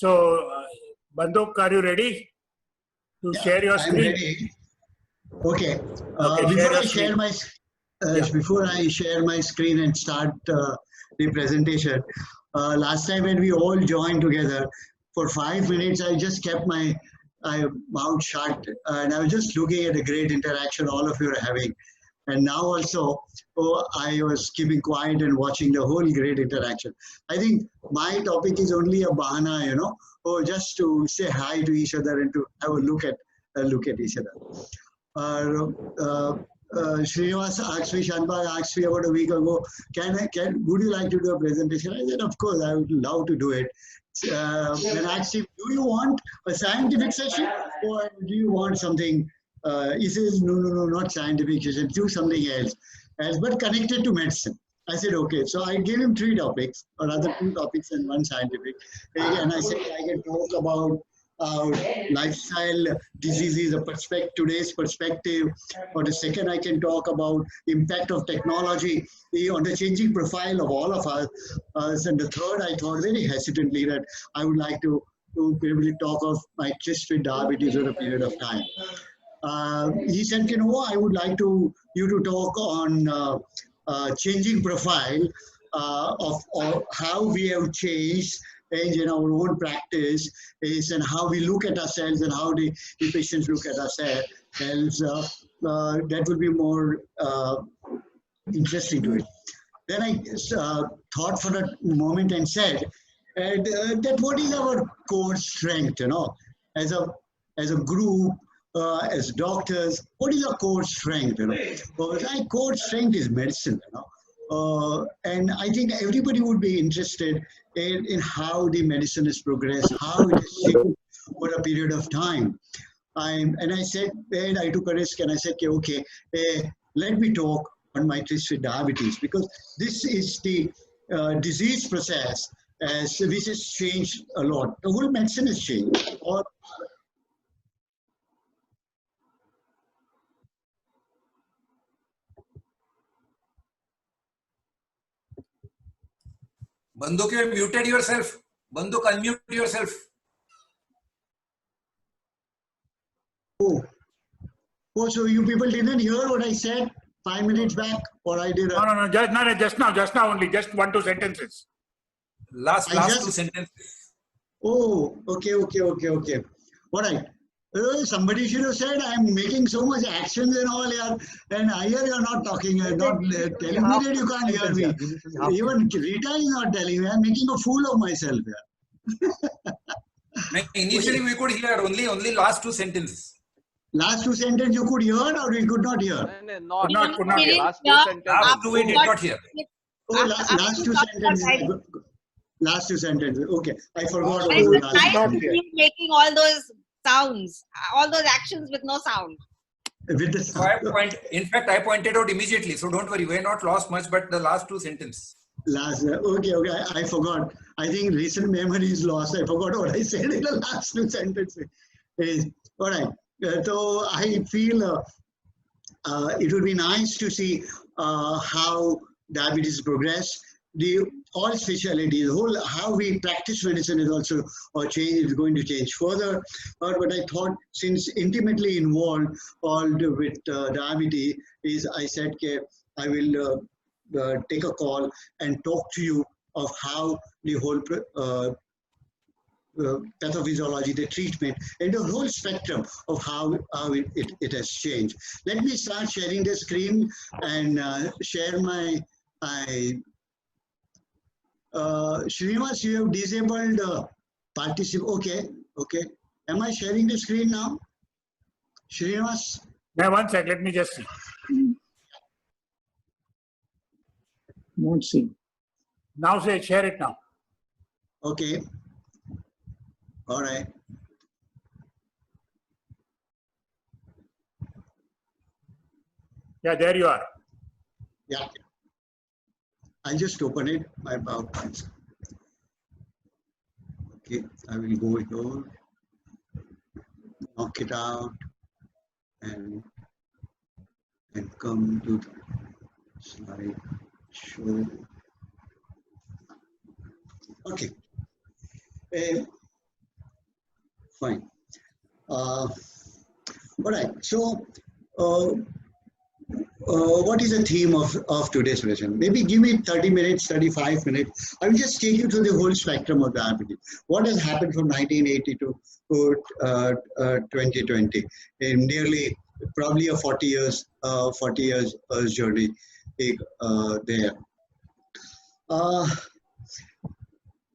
So, Banduk, are you ready to share your I'm screen? ready. Okay. Okay, Before I share my screen and start the presentation, last time when we all joined together, for 5 minutes I just kept my mouth shut, and I was just looking at the great interaction all of you are having. And now also, I was keeping quiet and watching the whole great interaction. I think my topic is only a bahana, just to say hi to each other and to have a look at each other. Srinivas asked me, Shanbhag asked me about a week ago, would you like to do a presentation? I said, of course, I would love to do it. Then I asked him, do you want a scientific session or do you want something? He says, no, not scientific session, do something else, but connected to medicine. I said, okay. So I gave him 3 topics, or rather 2 topics and 1 scientific. And I said, I can talk about lifestyle diseases, today's perspective. Or the second, I can talk about impact of technology on the changing profile of all of us. And the third, I thought very hesitantly that I would like to briefly talk of my tryst with diabetes over a period of time. He said, I would like you to talk on changing profile of how we have changed in our own practice and how we look at ourselves and how the patients look at ourselves. That will be more interesting to it. Then I thought for a moment and said that what is our core strength, as a group, as doctors, what is our core strength? Because our core strength is medicine. And I think everybody would be interested in how the medicine has progressed, how it has changed over a period of time. And I said, and I took a risk and I said, okay, let me talk on my tryst with diabetes, because this is the disease process which has changed a lot. The whole medicine has changed. Banduk, you have muted yourself. Banduk, unmute yourself. Oh, so you people didn't hear what I said 5 minutes back, or I did? No, just now only, just 1-2 sentences. Last 2 sentences. Oh, okay. All right. Somebody should have said, I'm making so much actions and all, and here you're not talking, you're not telling me that you can't hear me. Even Rita is not telling me, I'm making a fool of myself here. Initially, we could hear only last 2 sentences. Last 2 sentences you could hear or you could not hear? No, could not hear. Last 2 sentences we did not hear. Oh, last 2 sentences. Last 2 sentences. Okay, I forgot. Making all those sounds, all those actions with no sound. With the sound. So in fact, I pointed out immediately. So don't worry, we're not lost much, but the last 2 sentences. Okay. I forgot. I think recent memory is lost. I forgot what I said in the last 2 sentences. All right. So I feel it would be nice to see how diabetes progress. All specialties, how we practice medicine is also going to change further. But I thought, since intimately involved with diabetes, I said, I will take a call and talk to you of how the whole pathophysiology, the treatment, and the whole spectrum of how it has changed. Let me start sharing the screen and share my Srinivas, you have disabled participate. Okay. Am I sharing the screen now? Srinivas? Yeah, 1 sec. Let me just see. Won't see. Now share it now. Okay. All right. Yeah, there you are. Yeah. I'll just open it, my PowerPoint. Okay, I will go here, knock it out, and come to the slide show. Okay. Fine. All right. So, uh, what is the theme of today's session? Maybe give me 30 minutes, 35 minutes. I will just take you through the whole spectrum of diabetes. What has happened from 1980 to 2020 in nearly probably a 40 years journey there.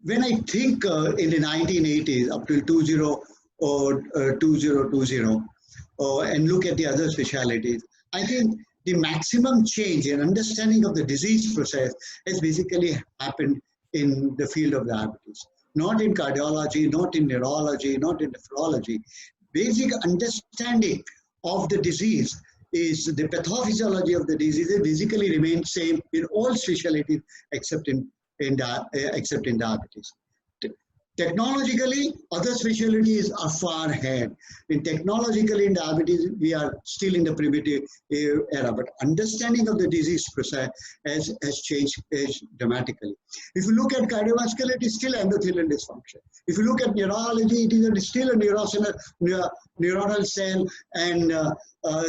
When I think in the 1980s up till 2020 and look at the other specialities, I think the maximum change in understanding of the disease process has basically happened in the field of diabetes. Not in cardiology, not in neurology, not in nephrology. Basic understanding of the disease is the pathophysiology of the disease basically remains same in all specialties except in diabetes. Technologically, other specialties are far ahead. Technologically, in diabetes, we are still in the primitive era, but understanding of the disease process has changed dramatically. If you look at cardiovascular, it is still endothelial dysfunction. If you look at neurology, it is still a neuronal cell and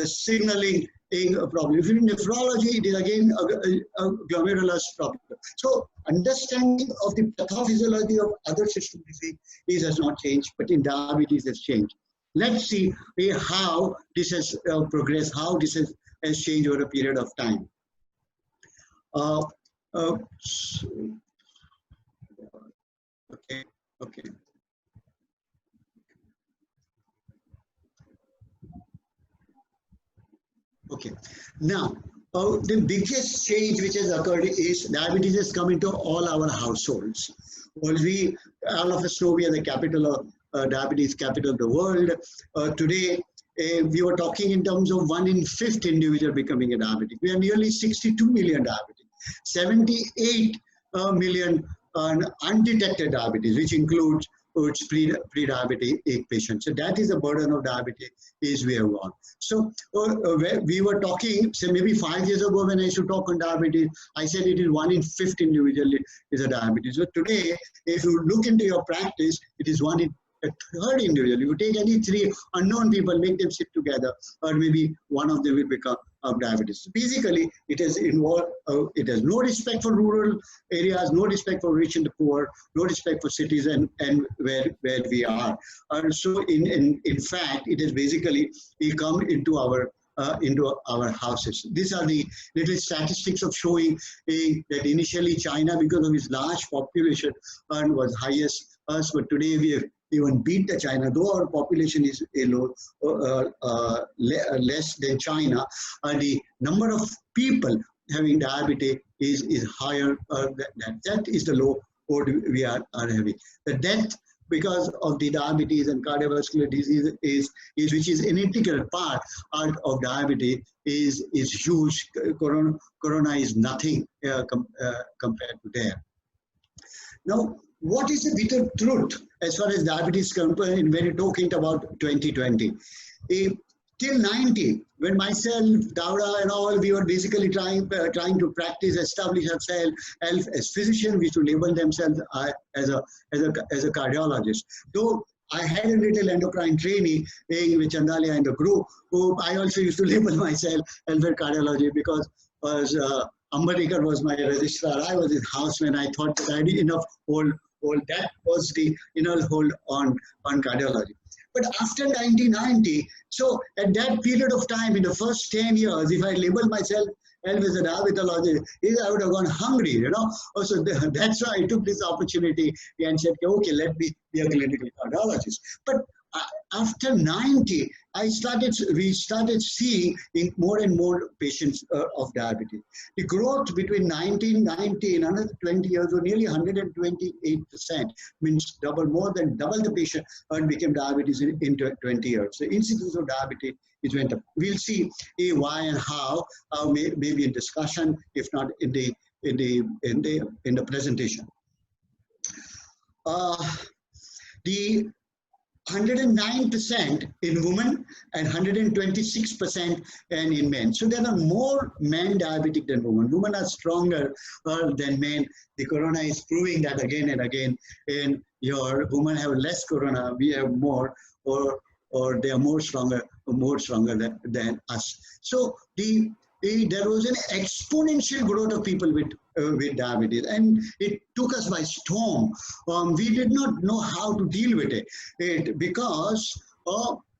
signaling a problem. If you in nephrology, it is again a glomerulus problem. So understanding of the pathophysiology of other system disease has not changed, but in diabetes has changed. Let's see how this has progressed, how this has changed over a period of time. Okay. Okay. Now, the biggest change which has occurred is diabetes has come into all our households. Well, all of us know we are the capital of diabetes capital of the world. Today, we were talking in terms of 1 in 5 individual becoming a diabetic. We are nearly 62 million diabetics, 78 million undetected diabetes, which includes pre-diabetic patients. So that is the burden of diabetes is we have on. So we were talking, say maybe 5 years ago when I used to talk on diabetes, I said it is 1 in 5 individual is a diabetes. But today, if you look into your practice, it is 1 in a third individual. You take any 3 unknown people, make them sit together, or maybe one of them will become diabetes. So basically, it has involved. It has no respect for rural areas, no respect for rich and the poor, no respect for cities and where we are. And so, in fact, it has basically come into our houses. These are the little statistics of showing that initially China, because of its large population, was highest us, but today we have even beat the China, though our population is less than China. The number of people having diabetes is higher than that. That is the low what we are having. The death because of the diabetes and cardiovascular disease which is an integral part of diabetes is huge. Corona is nothing compared to there. Now, what is the bitter truth as far as diabetes is concerned when you're talking about 2020? Till 90, when myself, Dowda and all, we were basically trying to practice, establish ourselves as physicians. We used to label themselves as a cardiologist. Though I had a little endocrine trainee with Chandalia and the group, who I also used to label myself as a cardiology because Ambadekar was my registrar. I was his houseman. I thought that I did enough hold. That was the hold on cardiology. But after 1990, so at that period of time, in the first 10 years, if I labeled myself as a diabetologist, I would have gone hungry, So that's why I took this opportunity and said, okay, let me be a clinical cardiologist. But after 90, we started seeing more and more patients of diabetes. The growth between 1990 and another 20 years was nearly 128%, means more than double the patient became diabetes in 20 years. The incidence of diabetes went up. We'll see why and how, maybe in discussion, if not in the presentation. 109% in women and 126% in men. So there are more men diabetic than women. Women are stronger than men. The corona is proving that again and again. And your women have less corona, we have more, or they are more stronger than us. So there was an exponential growth of people with diabetes, and it took us by storm. We did not know how to deal with it because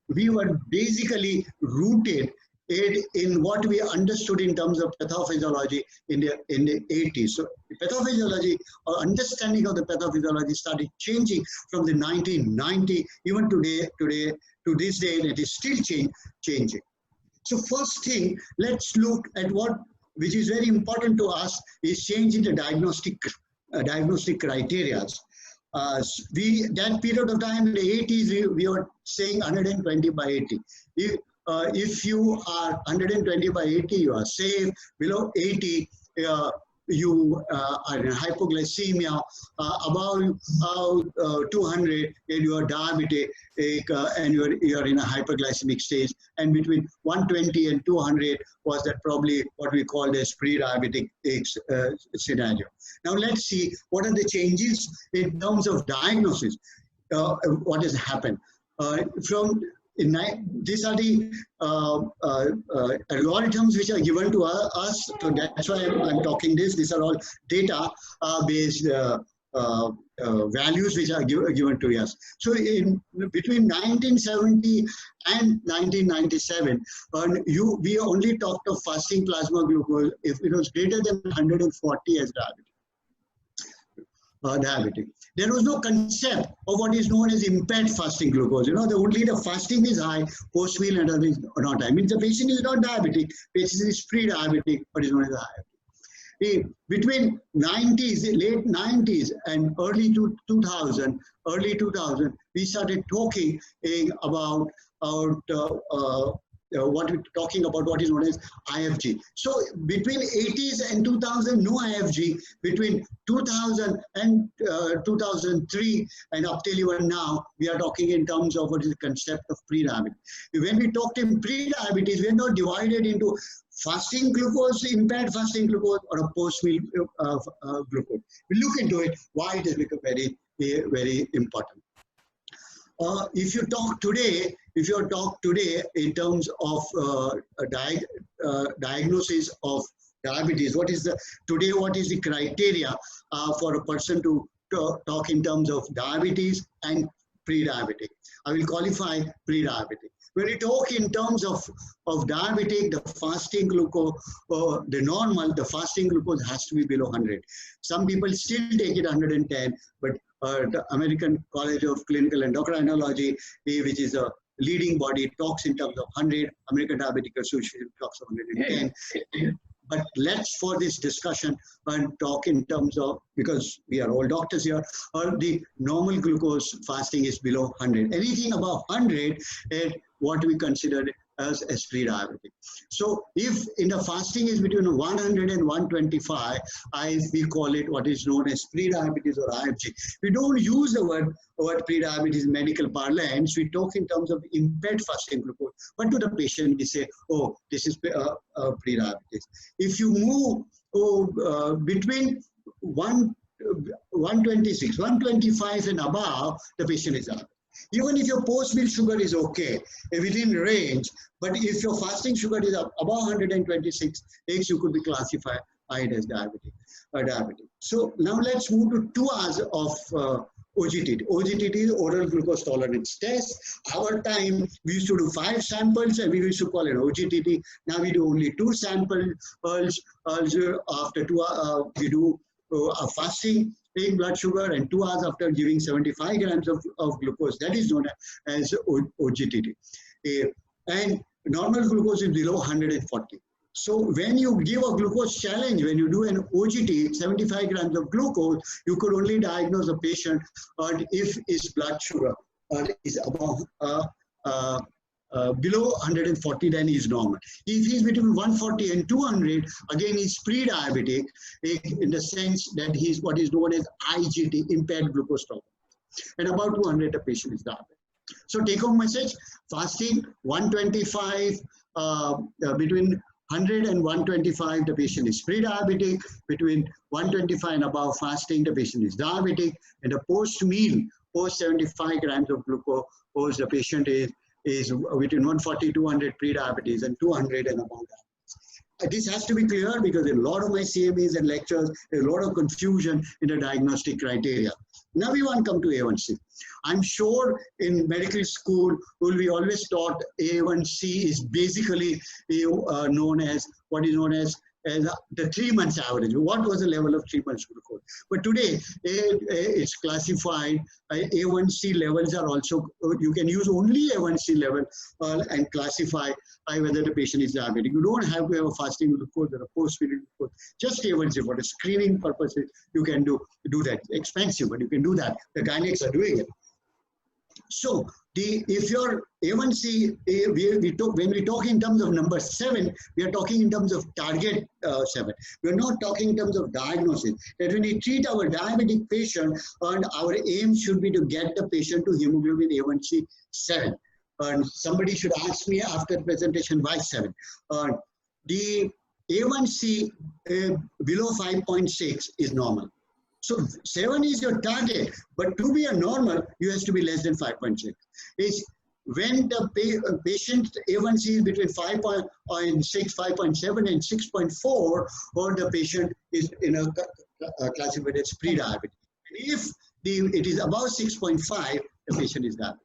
we were basically rooted in what we understood in terms of pathophysiology in the 80s. So the pathophysiology or understanding of the pathophysiology started changing from the 1990 even today to this day, and it is still changing. So first thing, let's look at which is very important to us, is change in the diagnostic criteria. That period of time in the 80s, we were saying 120 by 80. If you are 120 by 80, you are safe. Below 80, you are in hypoglycemia. Above 200, and you are diabetic, and you are in a hyperglycemic stage. And between 120 and 200 was that probably what we called as pre-diabetic scenario. Now let's see what are the changes in terms of diagnosis. What has happened these are the algorithms which are given to us. So that's why I'm talking this. These are all data-based values which are given to us. So between 1970 and 1997, we only talked of fasting plasma glucose if it was greater than 140 as diabetic. There was no concept of what is known as impaired fasting glucose. Only the fasting is high, post-meal and other is not high. Means the patient is not diabetic, patient is pre-diabetic, but is known as high. Between late 90s and early 2000, we started talking about what is known as IFG. So between 80s and 2000, no IFG. Between 2000 and 2003 and up till even now, we are talking in terms of what is the concept of pre-diabetes. When we talked in pre-diabetes, we are not divided into fasting glucose, impaired fasting glucose, or a post-meal glucose. We look into it, why it has become very, very important. If you talk today in terms of diagnosis of diabetes, what is the criteria for a person to talk in terms of diabetes and pre-diabetic? I will qualify pre-diabetic. When we talk in terms of diabetic, the fasting glucose, the fasting glucose has to be below 100. Some people still take it 110, but the American College of Clinical Endocrinology, which is a leading body, talks in terms of 100. American Diabetic Association talks of 110. But let's, for this discussion, and talk in terms of, because we are all doctors here, or the normal glucose fasting is below 100. Anything above 100 is what we consider as pre-diabetic. So if in the fasting is between 100 and 125, we call it what is known as pre-diabetes or IFG. We don't use the word pre-diabetes in medical parlance. We talk in terms of impaired fasting glucose. But to the patient, we say, oh, this is pre-diabetes. If you move between 126, 125 and above, the patient is diabetic. Even if your post-meal sugar is okay, within range, but if your fasting sugar is above 126, you could be classified as diabetic. So now let's move to 2 hours of OGTT. OGTT is oral glucose tolerance test. Our time, we used to do 5 samples and we used to call it OGTT. Now we do only 2 samples. After 2 hours, we do a fasting, taking blood sugar, and 2 hours after giving 75 grams of glucose. That is known as OGTT. And normal glucose is below 140. So when you give a glucose challenge, when you do an OGT, 75 grams of glucose, you could only diagnose a patient if his blood sugar is above below 140, then is normal. If he's between 140 and 200, again he's pre-diabetic in the sense that he's what is known as IGT, impaired glucose tolerance. And about 200, the patient is diabetic. So take home message, fasting 125, between 100 and 125, the patient is pre-diabetic. Between 125 and above fasting, the patient is diabetic. And the post-meal, post 75 grams of glucose, the patient is between 140, 200 pre-diabetes and 200 and above that. This has to be clear because in a lot of my CMEs and lectures, there's a lot of confusion in the diagnostic criteria. Now we want to come to A1C. I'm sure in medical school, we always taught A1C is basically known as what is known as the 3 months average. What was the level of 3 months glucose? But today, it's classified. A1C levels are also, you can use only A1C level and classify whether the patient is diabetic. You don't have to have a fasting glucose or a post-meal glucose. Just A1C for the screening purposes, you can do that. Expensive, but you can do that. The gynecologists are doing it. So if your A1C, when we talk in terms of number 7, we are talking in terms of target 7. We are not talking in terms of diagnosis. That when we treat our diabetic patient, and our aim should be to get the patient to hemoglobin A1C 7. And somebody should ask me after the presentation why 7. The A1C below 5.6 is normal. So 7 is your target, but to be a normal, you have to be less than 5.6. It's when the patient A1C is between 5.6, 5.7 and 6.4, or the patient is classified as pre-diabetic. If it is above 6.5, the patient is diabetic.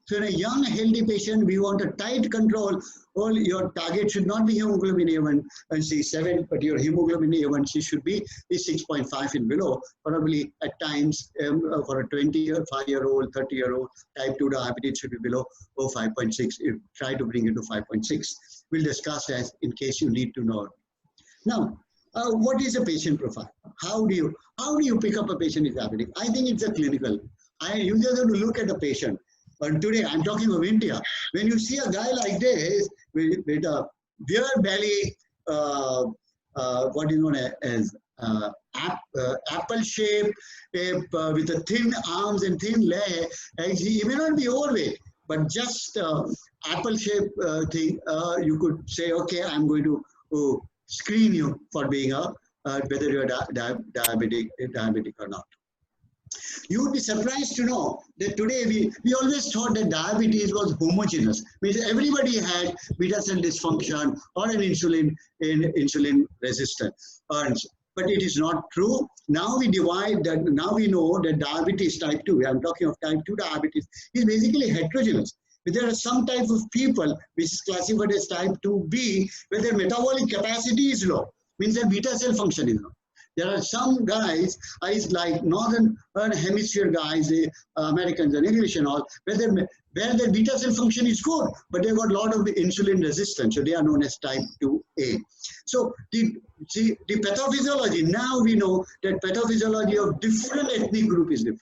So in a young, healthy patient, we want a tight control. Well, your target should not be hemoglobin A1C 7, but your hemoglobin A1C should be 6.5 and below. Probably at times for a 25-year-old, 30-year-old type 2 diabetes should be below 5.6. Try to bring it to 5.6. We'll discuss that in case you need to know. Now, what is a patient profile? How do you pick up a patient is diabetic? I think it's a clinical. You just have to look at the patient. But today, I'm talking of India. When you see a guy like this with a beer belly, what is known as apple shape, with a thin arms and thin leg, he may not be overweight, but just apple shape thing, you could say, okay, I'm going to screen you for being whether you're diabetic or not. You would be surprised to know that today we always thought that diabetes was homogeneous. Means everybody had beta cell dysfunction or an insulin resistance. But it is not true. Now we divide that. Now we know that diabetes type 2, I'm talking of type 2 diabetes, is basically heterogeneous. There are some type of people which is classified as type 2B, where their metabolic capacity is low, means their beta cell function is low. There are some guys, like northern hemisphere guys, Americans and English and all, where their beta cell function is good, but they've got a lot of insulin resistance, so they are known as type 2A. So the pathophysiology, now we know that pathophysiology of different ethnic group is different.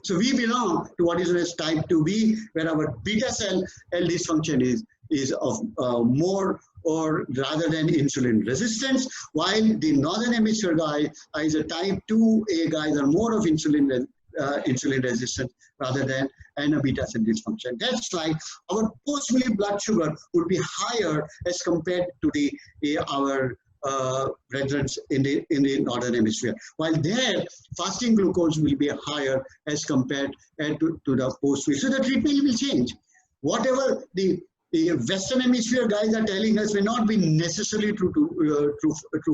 So we belong to what is known as type 2B, where our beta cell dysfunction is of more or rather than insulin resistance, while the northern hemisphere guy is a type 2A guys are more of insulin resistance rather than a beta cell dysfunction. That's why our post-meal blood sugar would be higher as compared to our brethren in the northern hemisphere, while their fasting glucose will be higher as compared to the post-meal. So the treatment will change. Whatever the Western Hemisphere guys are telling us may not be necessarily true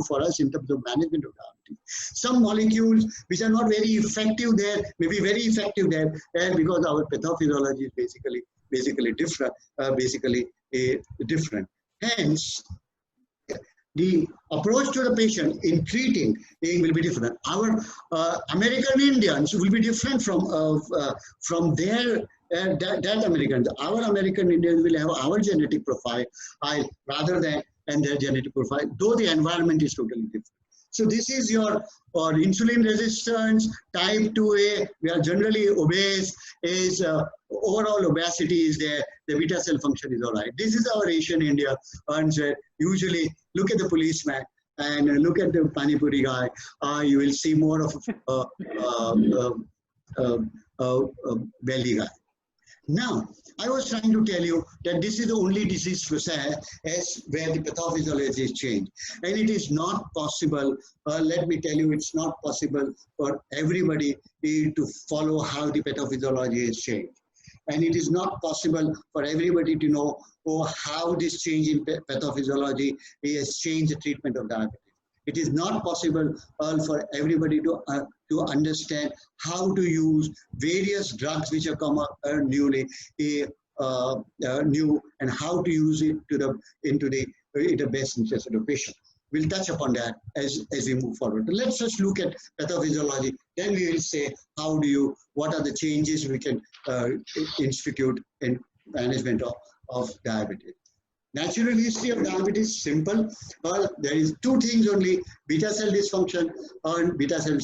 for us in terms of management of diabetes. Some molecules which are not very effective there may be very effective there, and because our pathophysiology is basically different. Hence, the approach to the patient in treating will be different. Our American Indians will be different from their that Americans. Our American Indians will have our genetic profile rather than their genetic profile, though the environment is totally different. So this is your insulin resistance, type 2A, we are generally obese, is overall obesity is there, the beta cell function is all right. This is our Asian India, and usually look at the policeman and look at the Pani Puri guy, you will see more of belly guy. Now, I was trying to tell you that this is the only disease process where the pathophysiology is changed. And it is not possible, let me tell you, it's not possible for everybody to follow how the pathophysiology is changed. And it is not possible for everybody to know how this change in pathophysiology has changed the treatment of diabetes. It is not possible for everybody to understand how to use various drugs which have come up newly, new, and how to use it in the best interest of the patient. We'll touch upon that as we move forward. But let's just look at pathophysiology. Then we will say what are the changes we can institute in management of diabetes. Natural history of diabetes, simple. Well, there is two things only: beta cell dysfunction and beta cell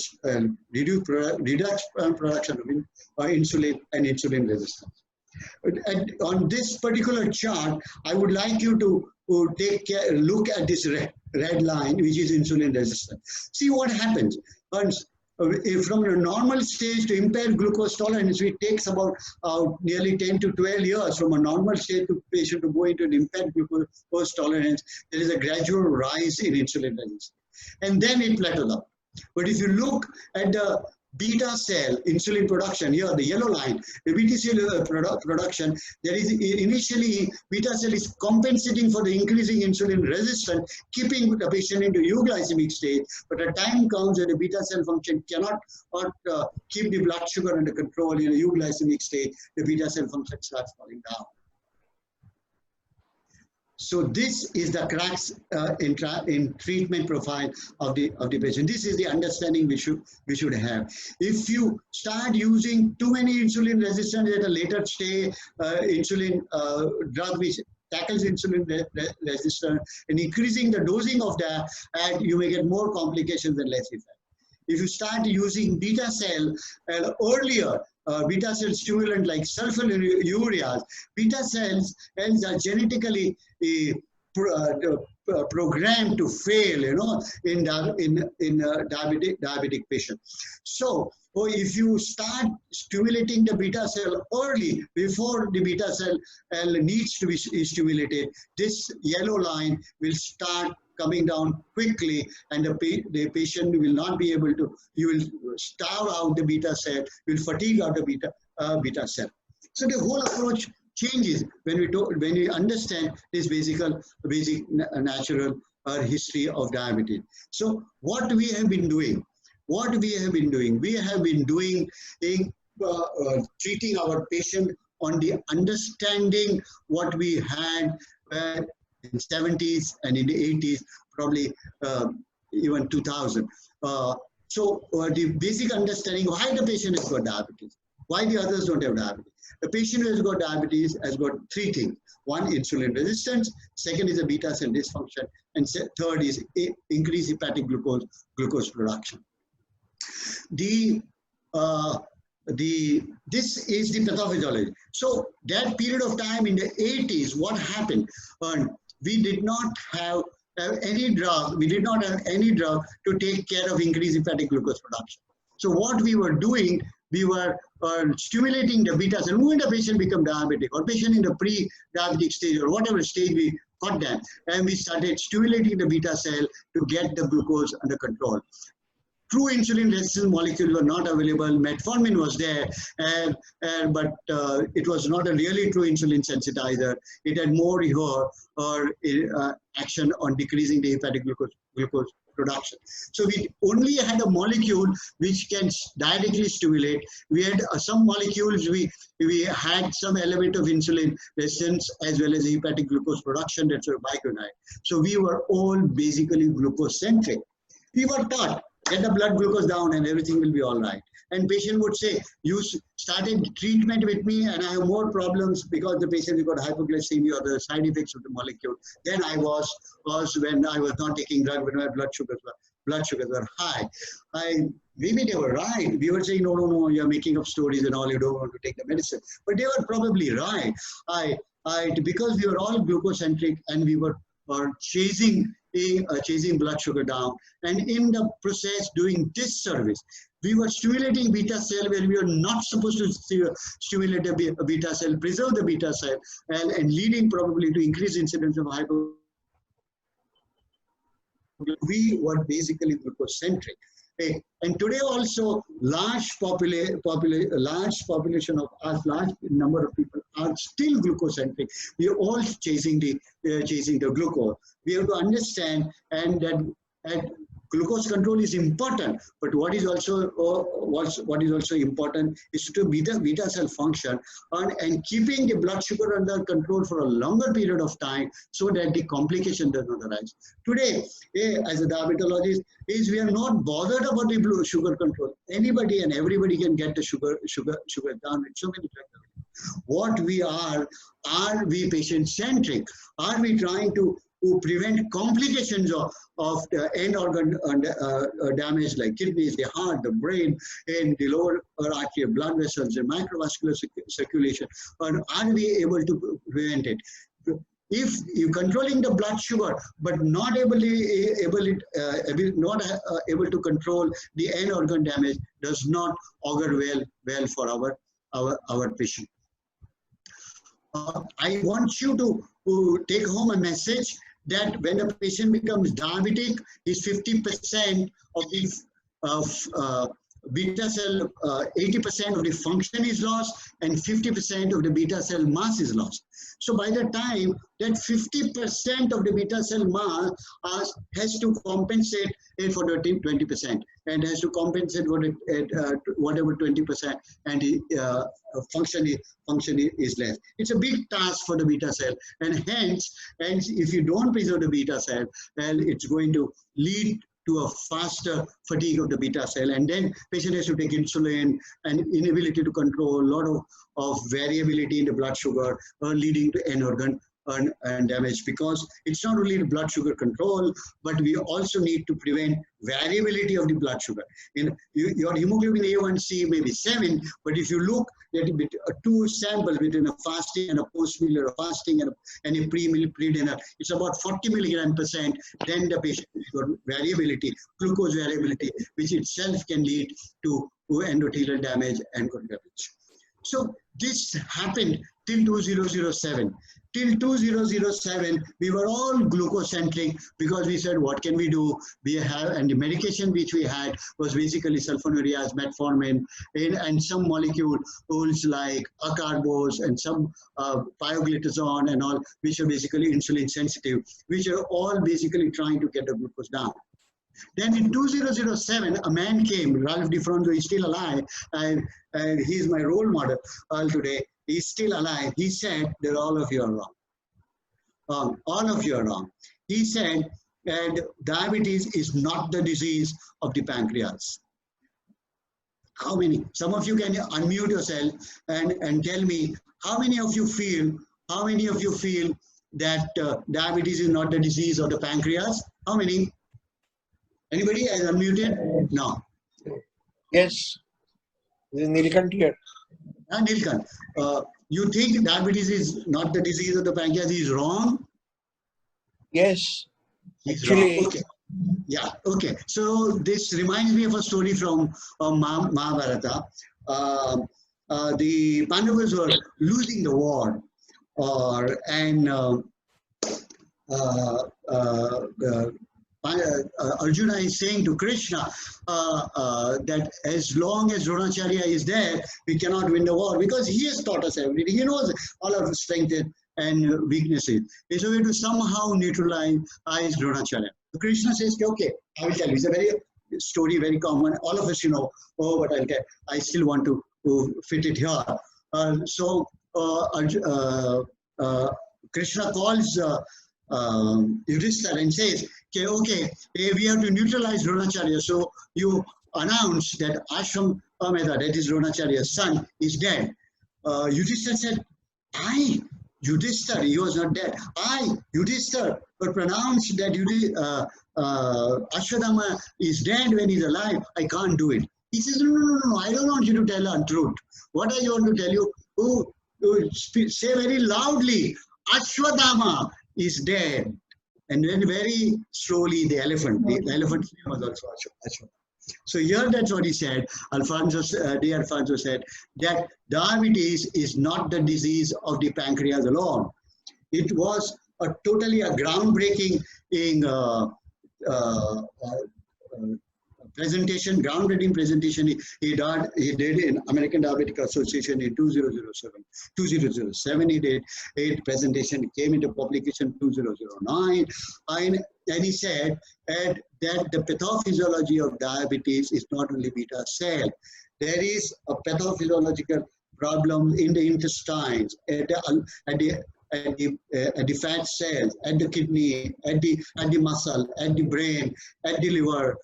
reduced production of insulin and insulin resistance. And on this particular chart, I would like you to look at this red line, which is insulin resistance. See what happens. From a normal stage to impaired glucose tolerance, it takes about nearly 10 to 12 years from a normal state to patient to go into an impaired glucose tolerance. There is a gradual rise in insulin resistance, and then it plateaus out. But if you look at the beta cell insulin production, here the yellow line, the beta cell production, there is initially beta cell is compensating for the increasing insulin resistance, keeping the patient into euglycemic state. But a time comes when the beta cell function cannot keep the blood sugar under control in a euglycemic state. The beta cell function starts falling down. So this is the cracks in treatment profile of the patient. This is the understanding we should have. If you start using too many insulin resistance at a later stage, insulin drug which tackles insulin resistance and increasing the dosing of that, and you may get more complications and less effect. If you start using beta cell earlier, beta cell stimulant like sulfonylureas, beta cells are genetically programmed to fail, in diabetic patients. So if you start stimulating the beta cell early, before the beta cell needs to be stimulated, this yellow line will start coming down quickly, and the patient will not be able to, you will starve out the beta cell, will fatigue out the beta cell. So the whole approach changes when we understand this basic natural history of diabetes. So what we have been doing, we have been doing treating our patient on the understanding what we had in the 70s and in the 80s, probably even 2000. So the basic understanding why the patient has got diabetes, why the others don't have diabetes. The patient who has got diabetes has got three things. One, insulin resistance. Second is a beta cell dysfunction. And third is increased hepatic glucose production. This is the pathophysiology. So that period of time in the 80s, what happened? We did not have any drug. We did not have any drug to take care of increased hepatic glucose production. So what we were doing, we were stimulating the beta cell. When the patient become diabetic or patient in the pre-diabetic stage or whatever stage we got them, and we started stimulating the beta cell to get the glucose under control. True insulin resistant molecules were not available. Metformin was there, but it was not a really true insulin sensitizer. It had more action on decreasing the hepatic glucose production. So we only had a molecule which can directly stimulate. We had some molecules, we had some element of insulin resistance as well as hepatic glucose production, that's a bicunide. So we were all basically glucose centric. We were taught, get the blood glucose down and everything will be all right. And patient would say, you started treatment with me and I have more problems because the patient has got hypoglycemia or the side effects of the molecule than I was when I was not taking drug, when my blood sugars were high. Maybe they were right. We were saying, no, you're making up stories and all, you don't want to take the medicine. But they were probably right. Because we were all glucose-centric and we were chasing blood sugar down, and in the process doing disservice. We were stimulating beta cell where we were not supposed to stimulate a beta cell, preserve the beta cell, and leading probably to increased incidence of hypo. We were basically glucocentric. And today also, large population of us, large number of people are still glucocentric. We are all chasing the glucose. We have to understand and that glucose control is important, but what is also important is to beta cell function and keeping the blood sugar under control for a longer period of time so that the complication does not arise. Today, as a diabetologist, we are not bothered about the blood sugar control. Anybody and everybody can get the sugar down with so many drugs. What we are we patient-centric? Are we trying to prevent complications of the end organ damage like kidneys, the heart, the brain, and the lower arterial blood vessels, the microvascular circulation? Or are we able to prevent it? If you're controlling the blood sugar, but not able to control the end organ damage, does not augur well for our patient. I want you to take home a message that when a patient becomes diabetic, is 50% of the beta cell, 80% of the function is lost, and 50% of the beta cell mass is lost. So by the time that 50% of the beta cell mass has to compensate for the 20%, and has to compensate for whatever 20%, and the function is less. It's a big task for the beta cell, and hence if you don't preserve the beta cell, well, it's going to lead to a faster fatigue of the beta cell, and then patient has to take insulin, and inability to control, a lot of variability in the blood sugar, leading to end organ and damage, because it's not only the blood sugar control, but we also need to prevent variability of the blood sugar. Your hemoglobin A1C may be 7, but if you look at two samples between a fasting and a post-meal, or a fasting and a pre-meal, pre-dinner, it's about 40 mg%, then the patient has got variability, glucose variability, which itself can lead to endothelial damage and gut damage. So this happened till 2007. Till 2007, we were all glucocentric because we said, what can we do? And the medication which we had was basically sulfonylureas, metformin, and some molecules like acarbose and some pioglitazone and all, which are basically insulin sensitive, which are all basically trying to get the glucose down. Then in 2007, a man came, Ralph DeFronzo, he's still alive, and he's my role model today. He's still alive. He said that all of you are wrong. All of you are wrong. He said that diabetes is not the disease of the pancreas. How many? Some of you can unmute yourself and tell me how many of you feel that diabetes is not the disease of the pancreas? How many? Anybody has unmuted? No. Yes. This is Nilkant here. Nilkant, you think diabetes is not the disease of the pancreas? He's wrong? Yes. He's Actually, wrong. Okay. Yeah, okay. So this reminds me of a story from Mahabharata. The Pandavas were losing the war, Arjuna is saying to Krishna that as long as Dronacharya is there, we cannot win the war, because he has taught us everything. He knows all our strengths and weaknesses. So we have to somehow neutralize Dronacharya. So Krishna says, okay, I will tell you. It's a very story, very common. All of us, but I still want to fit it here. Krishna calls Yudhishthira and says, okay, we have to neutralize Dronacharya. So you announce that Ashwamedha, that is Dronacharya's son, is dead. Yudhishthira said, Yudhishthira, he was not dead. Yudhishthira, but pronounced that Ashwadama is dead when he's alive. I can't do it. He says, no, I don't want you to tell untruth. What I want to tell you, say very loudly, Ashwadama is dead. And then very slowly the elephant name was also Ashwadama. So here that's what he said. D. Alfonso said that diabetes is not the disease of the pancreas alone. It was totally a groundbreaking groundbreaking presentation he did in American Diabetic Association in 2007. He did a presentation, came into publication 2009, and he said that the pathophysiology of diabetes is not only beta cell. There is a pathophysiological problem in the intestines, at the fat cells, at the kidney, at the muscle, at the brain, at the liver,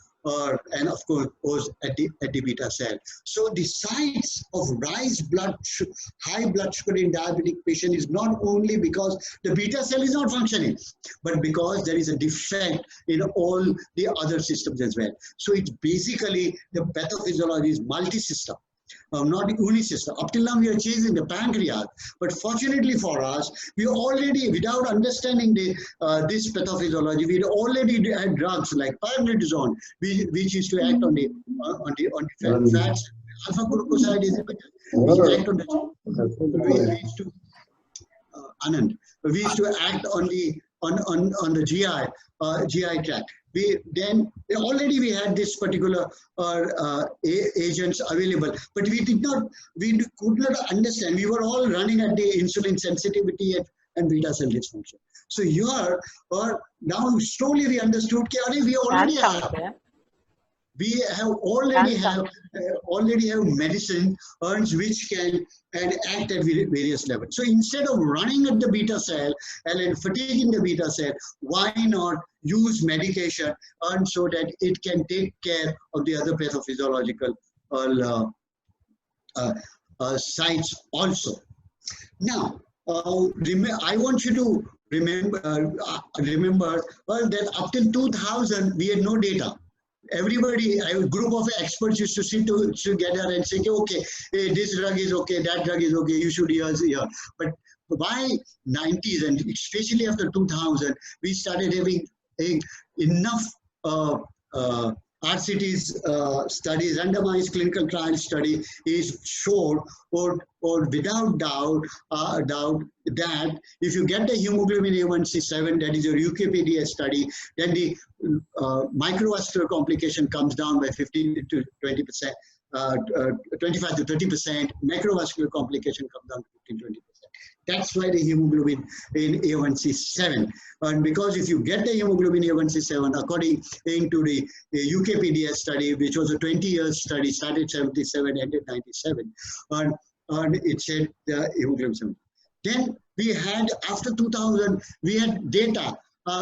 and of course at the beta cell. So the signs of high blood sugar in diabetic patient is not only because the beta cell is not functioning, but because there is a defect in all the other systems as well. So it's basically the pathophysiology is multi-system. Not unisystem. Up till now we are chasing the pancreas, but fortunately for us, we already, without understanding this pathophysiology, we already had drugs like pioglitazone, which used to act on the fats. Alpha glucoside is which act on the we used to act on the GI tract. We had this particular agents available, but we could not understand. We were all running at the insulin sensitivity and beta cell dysfunction. So here, now slowly we understood that we already have medicine which can act at various levels. So instead of running at the beta cell and fatiguing the beta cell, why not use medication so that it can take care of the other pathophysiological sites also. Now, I want you to remember that up till 2000 we had no data. Everybody, a group of experts used to sit together and say, okay, this drug is okay, that drug is okay, you should use here. But by 90s and especially after 2000, we started having enough RCTs studies, randomized clinical trial study is showed or without doubt that if you get the hemoglobin A1C7, that is your UKPDS study, then the microvascular complication comes down by 15 to 20%, 25 to 30%, macrovascular complication comes down to 15 to 20%. That's why the hemoglobin in A1C7. And because if you get the hemoglobin A1C7, according to the UKPDS study, which was a 20-year study, started 77, ended 97, and it said the hemoglobin 7. Then we had, after 2000, we had data.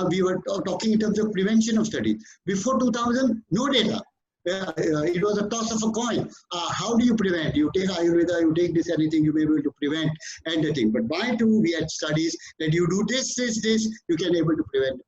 We were talking in terms of prevention of studies. Before 2000, no data. It was a toss of a coin. How do you prevent? You take Ayurveda, you take this, anything, you may be able to prevent anything. But by two, we had studies that you do this, you can able to prevent.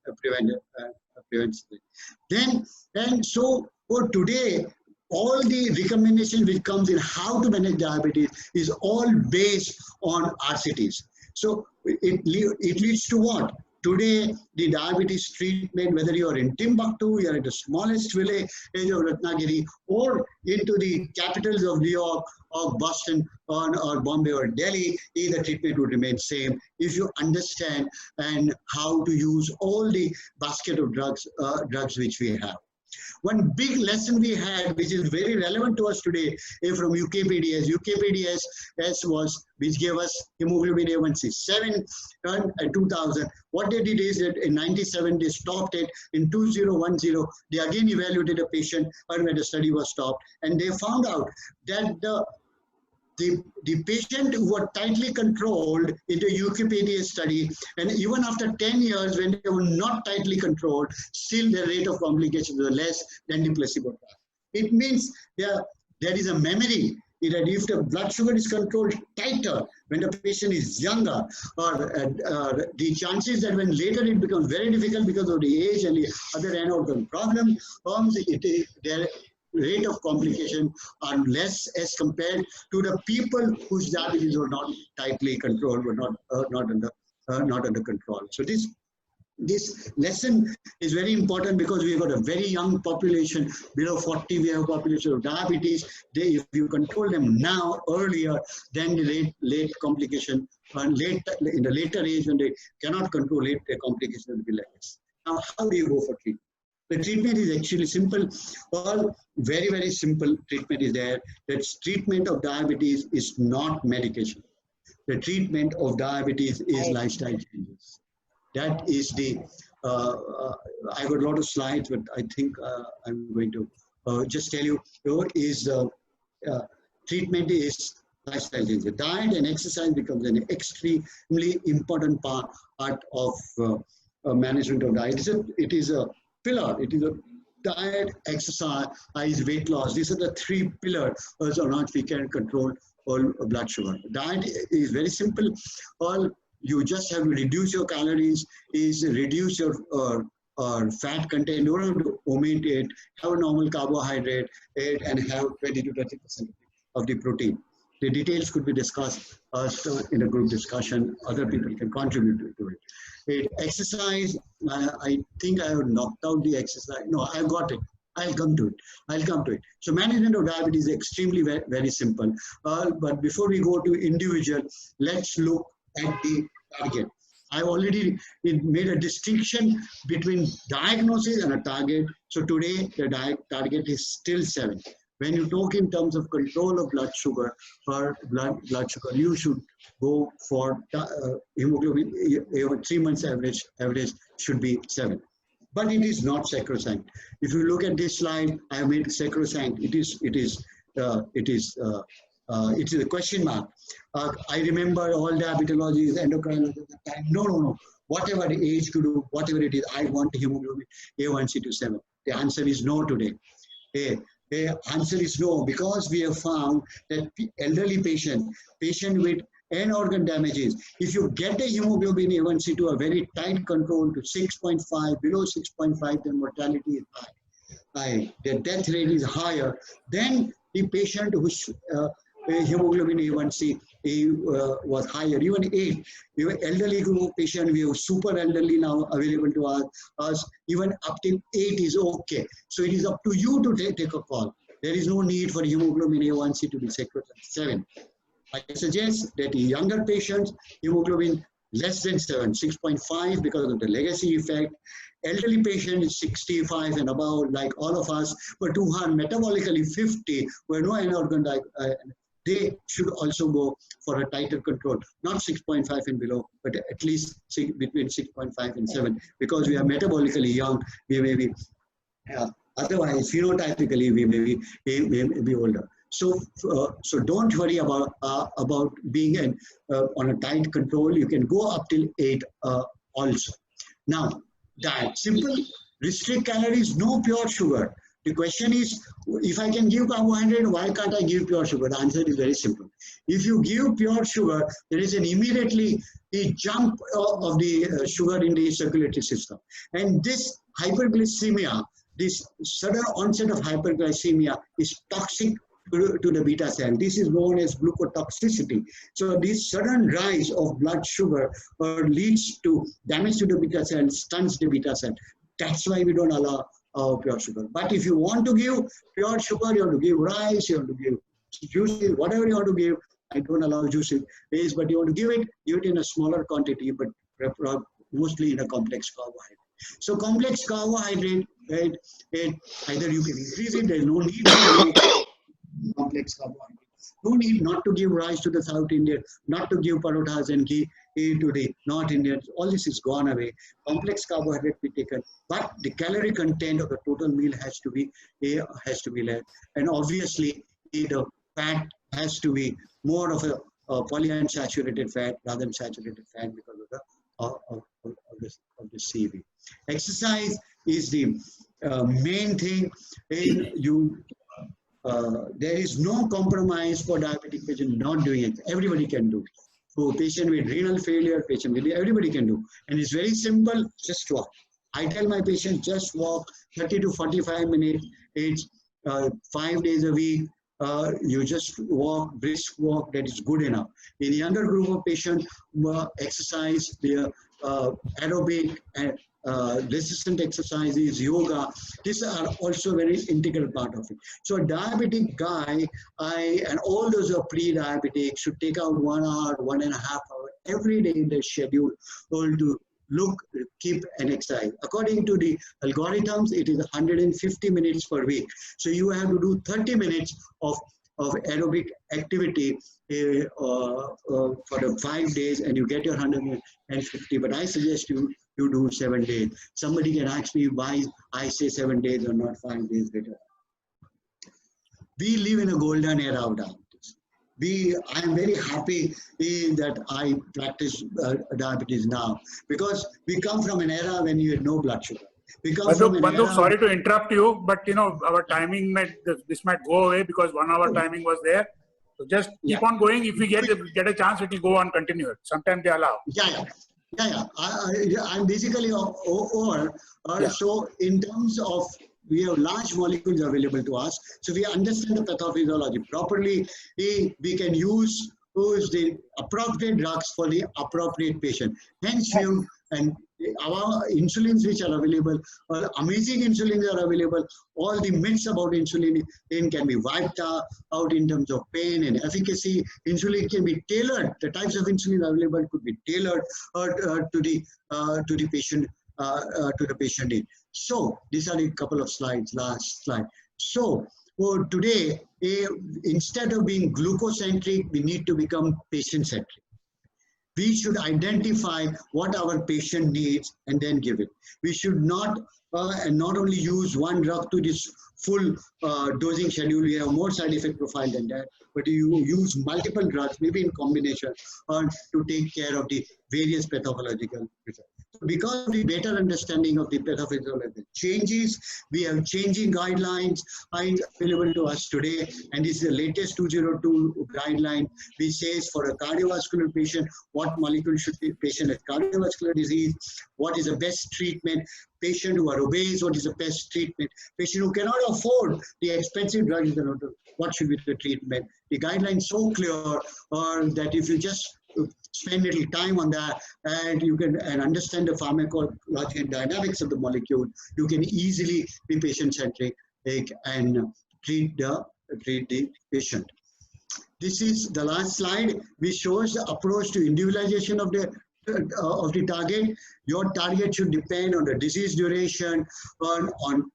Then, and so for today, all the recommendation which comes in how to manage diabetes is all based on RCTs. So it leads to what? Today, the diabetes treatment, whether you are in Timbuktu, you are in the smallest village of Ratnagiri, or into the capitals of New York, or Boston, or Bombay, or Delhi, the treatment would remain same if you understand and how to use all the basket of drugs which we have. One big lesson we had, which is very relevant to us today, from UKPDS. UKPDS which gave us hemoglobin A1C7 in 2000. What they did is that in 97 they stopped it. In 2010 they again evaluated a patient when the study was stopped, and they found out that the patient who were tightly controlled in the UKPDS study, and even after 10 years when they were not tightly controlled, still the rate of complications was less than the placebo trial. It means there is a memory that if the blood sugar is controlled tighter when the patient is younger, or the chances that when later it becomes very difficult because of the age and the other end-organ problem, their rate of complication are less as compared to the people whose diabetes were not tightly controlled, were not under control. So this This lesson is very important because we've got a very young population, below 40 we have a population of diabetes. If you control them now, earlier, then the late complication, and in the later age when they cannot control it, the complication will be less. Now, how do you go for treatment? The treatment is actually simple. All very, very simple treatment is there. That treatment of diabetes is not medication. The treatment of diabetes is lifestyle changes. That is the, I got a lot of slides, but I think I'm going to just tell you, treatment is lifestyle change. The diet and exercise becomes an extremely important part of management of diet. It is a pillar. It is a diet, exercise, weight loss. These are the three pillars or not we can control all blood sugar. Diet is very simple. All you just have to reduce your calories, reduce your fat content, don't have to omit it, have a normal carbohydrate, and have 20 to 30% of the protein. The details could be discussed in a group discussion. Other people can contribute to it. Exercise, I think I have knocked out the exercise. No, I've got it. I'll come to it. So management of diabetes is extremely very, very simple. But before we go to individual, let's look at the target. I already made a distinction between diagnosis and a target. So today the target is still 7. When you talk in terms of control of blood sugar, blood sugar, you should go for hemoglobin. 3 months average should be 7. But it is not sacrosanct. If you look at this slide, I have made sacrosanct. It is a question mark. I remember all diabetology, endocrinology at the time. No. Whatever the age to do, whatever it is, I want hemoglobin A1C to 7. The answer is no today. The answer is no, because we have found that elderly patient with end organ damages, if you get the hemoglobin A1C to a very tight control to 6.5, below 6.5, then mortality is high. The death rate is higher than the patient whose hemoglobin A1C was higher, even 8. We have elderly group patient, we have super elderly now available to us, even up till 8 is okay. So it is up to you to take a call. There is no need for hemoglobin A1C to be 7. I suggest that younger patients, hemoglobin less than 7, 6.5 because of the legacy effect. Elderly patient is 65 and above, like all of us, but who are metabolically 50, where no end organ they should also go for a tighter control, not 6.5 and below, but at least between 6.5 and 7, because we are metabolically young. We may be, otherwise, phenotypically, we may be older. So don't worry about being on a tight control. You can go up till 8 also. Now, diet, simple, restrict calories, no pure sugar. The question is, if I can give carbohydrate, why can't I give pure sugar? The answer is very simple. If you give pure sugar, there is immediately a jump of the sugar in the circulatory system. And this hyperglycemia, this sudden onset of hyperglycemia is toxic to the beta cell. This is known as glucotoxicity. So this sudden rise of blood sugar leads to damage to the beta cell, stunts the beta cell. That's why we don't allow pure sugar. But if you want to give pure sugar, you have to give rice, you have to give juices, whatever you want to give. I don't allow juices, but you want to give it in a smaller quantity, but mostly in a complex carbohydrate. So complex carbohydrate, right, either you can increase it, there's no need to complex carbohydrate. No need not to give rice to the South Indian, not to give parothas and ghee to the North Indians. All this is gone away. Complex carbohydrate be taken, but the calorie content of the total meal has to be less. And obviously, the fat has to be more of a polyunsaturated fat rather than saturated fat because of the CV. Exercise is the main thing. There is no compromise for diabetic patient not doing it. Everybody can do. So patient with renal failure, everybody can do. And it's very simple, just walk. I tell my patients, just walk 30 to 45 minutes. It's 5 days a week. You just walk, brisk walk, that is good enough. In younger group of patients, exercise, their aerobic resistant exercises, yoga. These are also very integral part of it. So a diabetic guy, and all those who are pre-diabetic should take out 1 hour, 1.5 hours every day in their schedule to keep an exercise. According to the algorithms, it is 150 minutes per week. So you have to do 30 minutes of aerobic activity for the 5 days, and you get your 150. But I suggest you do 7 days. Somebody can ask me why I say 7 days or not 5 days later. We live in a golden era of diabetes. I am very happy that I practice diabetes now, because we come from an era when you had no blood sugar. We come from an Banduk, era. sorry to interrupt you, but our timing this might go away because 1 hour timing was there. So just keep on going. If we get a chance, we can go on, continue it. Sometimes they allow. Yeah. I'm basically over. So in terms of, we have large molecules available to us. So we understand the pathophysiology properly. We can use the appropriate drugs for the appropriate patient. Hence, our insulins which are available, amazing insulins are available. All the myths about insulin can be wiped out in terms of pain and efficacy. Insulin can be tailored. The types of insulin available could be tailored to the patient need. So these are a couple of slides. Last slide. So today, instead of being glucocentric, we need to become patient-centric. We should identify what our patient needs and then give it. We should not only use one drug to this full dosing schedule. We have more side effect profile than that, but you use multiple drugs, maybe in combination, to take care of the various pathological results. Because of the better understanding of the pathophysiological changes, we have changing guidelines available to us today, and this is the latest 202 guideline, which says for a cardiovascular patient, what molecule should the patient has cardiovascular disease, what is the best treatment, patient who are obese, what is the best treatment, patient who cannot afford the expensive drugs, what should be the treatment. The guidelines so clear that if you just spend a little time on that and you can understand the pharmacology and dynamics of the molecule, you can easily be patient-centric and treat the patient. This is the last slide, which shows the approach to individualization of the target. Your target should depend on the disease duration, on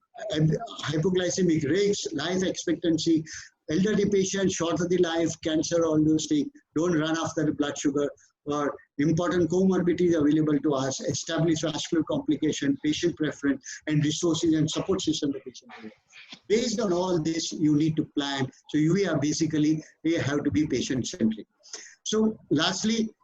hypoglycemic risk, life expectancy, elderly patients, shorter the life, cancer, all those things. Don't run after the blood sugar or important comorbidities available to us, established vascular complication, patient preference, and resources and support system the patient has. Based on all this, you need to plan. So we have to be patient-centric. So lastly,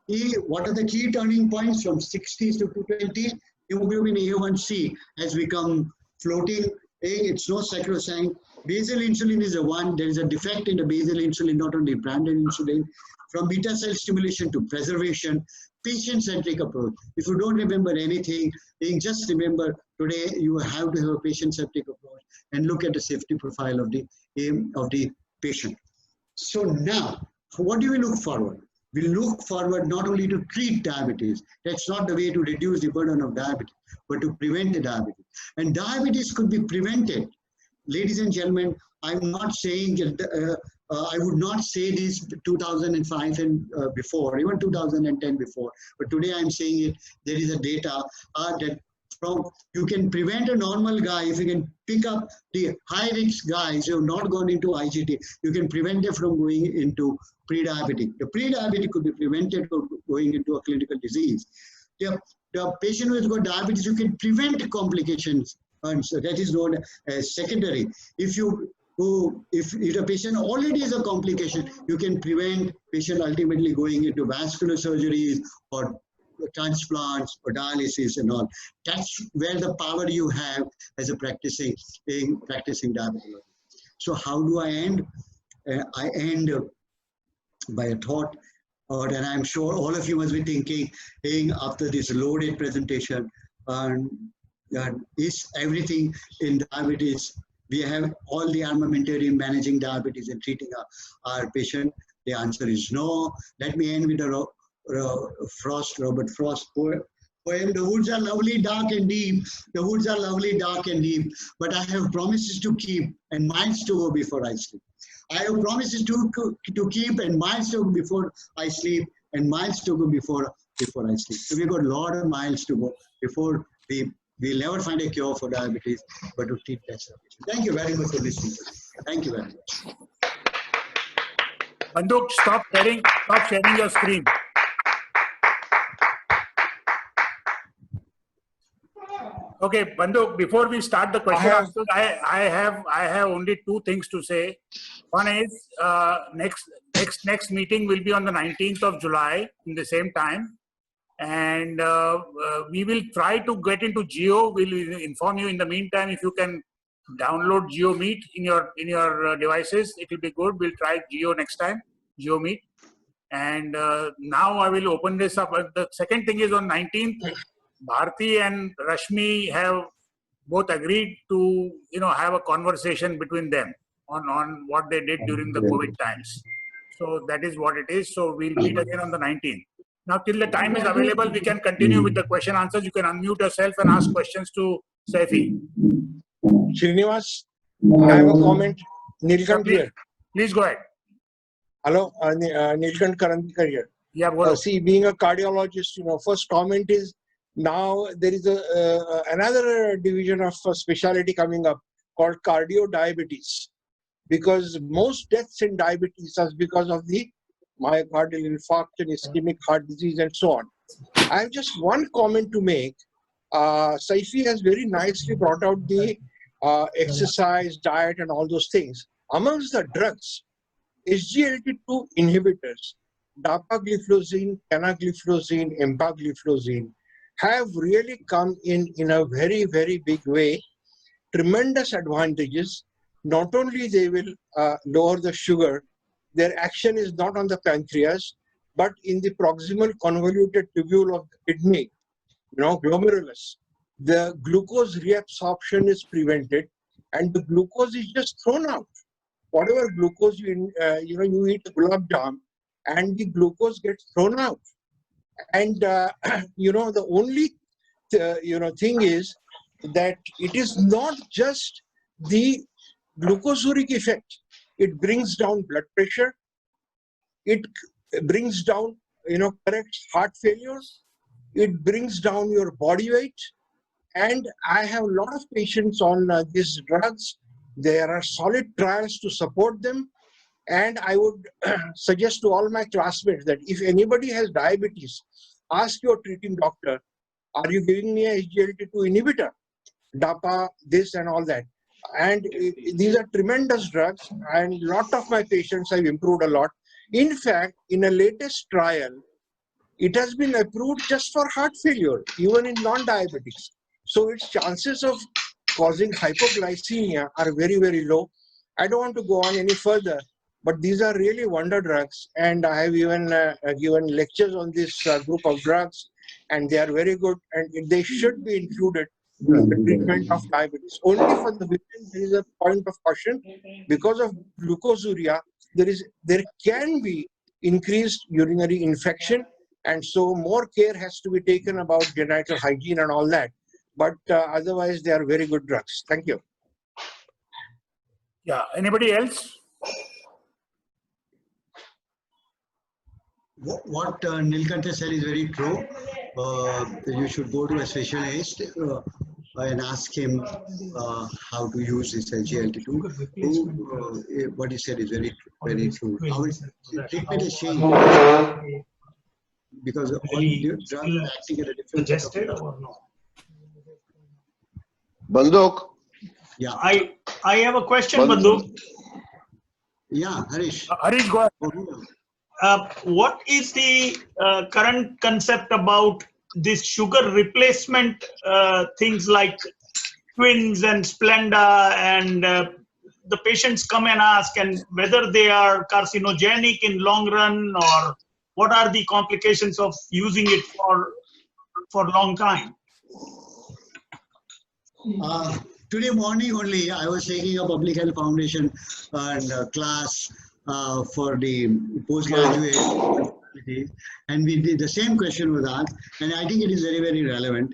what are the key turning points from 60s to 220? Hemoglobin A1C has become floating. It's no sacrosanct. Basal insulin is the one. There is a defect in the basal insulin, not only branded insulin. From beta cell stimulation to preservation, patient-centric approach. If you don't remember anything, just remember today you have to have a patient-centric approach and look at the safety profile of the patient. So now, what do we look forward? We look forward not only to treat diabetes. That's not the way to reduce the burden of diabetes, but to prevent the diabetes. And diabetes could be prevented. Ladies and gentlemen, I'm not saying, I would not say this 2005 and before, even 2010 before, but today I'm saying it, there is a data that you can prevent a normal guy, if you can pick up the high risk guys who have not gone into IGT, you can prevent them from going into pre-diabetic. The pre-diabetic could be prevented from going into a clinical disease. The patient who has got diabetes, you can prevent complications, and so that is known as secondary. If a patient already has a complication, you can prevent patient ultimately going into vascular surgeries or transplants or dialysis and all. That's where the power you have as a practicing diabetologist. So how do I end? I end by a thought, and I'm sure all of you must be thinking after this loaded presentation, is everything in diabetes? We have all the armamentarium managing diabetes and treating our patient. The answer is no. Let me end with Robert Frost poem poem. The woods are lovely, dark and deep. The woods are lovely, dark and deep. But I have promises to keep and miles to go before I sleep. I have promises to keep and miles to go before I sleep and miles to go before I sleep. So we've got a lot of miles to go before we'll never find a cure for diabetes, but to treat that. Thank you very much for listening. Thank you very much. Banduk, stop sharing your screen. Okay, Banduk, before we start the question answers, I have only two things to say. One is next meeting will be on the 19th of July in the same time, and we will try to get into Geo. We'll inform you in the meantime if you can download Geo Meet in your devices. It will be good. We'll try Geo next time, Geo Meet. And now I will open this up. The second thing is on 19th. Bharti and Rashmi have both agreed to, have a conversation between them on what they did during the COVID times. So that is what it is. So we'll meet again on the 19th. Now, till the time is available, we can continue with the question answers. You can unmute yourself and ask questions to Saifi. Srinivas, I have a comment. Nilkant here. Please go ahead. Hello, Nilkant Karandikar here. Yeah, see, being a cardiologist, first comment is, now there is another division of specialty coming up called cardio diabetes, because most deaths in diabetes are because of the myocardial infarction, ischemic heart disease, and so on. I have just one comment to make. Saifi has very nicely brought out the exercise, diet, and all those things. Amongst the drugs, SGLT2 inhibitors, dapagliflozin, canagliflozin, empagliflozin, have really come in a very, very big way. Tremendous advantages. Not only they will lower the sugar, their action is not on the pancreas, but in the proximal convoluted tubule of the kidney, glomerulus. The glucose reabsorption is prevented, and the glucose is just thrown out. Whatever glucose you eat a gulab jam, and the glucose gets thrown out. And the only thing is that it is not just the glucosuric effect. It brings down blood pressure. It brings down, corrects heart failure. It brings down your body weight. And I have a lot of patients on these drugs. There are solid trials to support them. And I would suggest to all my classmates that if anybody has diabetes, ask your treating doctor, are you giving me a SGLT2 inhibitor? DAPA, this and all that. And these are tremendous drugs, and a lot of my patients have improved a lot. In fact, in a latest trial, it has been approved just for heart failure, even in non-diabetics. So its chances of causing hypoglycemia are very, very low. I don't want to go on any further, but these are really wonder drugs. And I have even given lectures on this group of drugs, and they are very good, and they should be included in the treatment of diabetes. Only for the women, there is a point of caution. Because of glucosuria, there can be increased urinary infection, and so more care has to be taken about genital hygiene and all that. But otherwise, they are very good drugs. Thank you. Yeah. Anybody else? What Nilkanta said is very true. You should go to a specialist and ask him how to use this SGLT2. What he said is very, very true. Our treatment is changed because all drugs are acting at a different suggested or no? Banduk. Yeah. I have a question, Banduk. Yeah, Harish. Harish, go ahead. What is the current concept about this sugar replacement things like Twins and Splenda, and the patients come and ask, and whether they are carcinogenic in long run, or what are the complications of using it for long time? Today morning only, I was taking a Public Health Foundation and class for the postgraduate diabetes, and we did the same question was asked, and I think it is very, very relevant.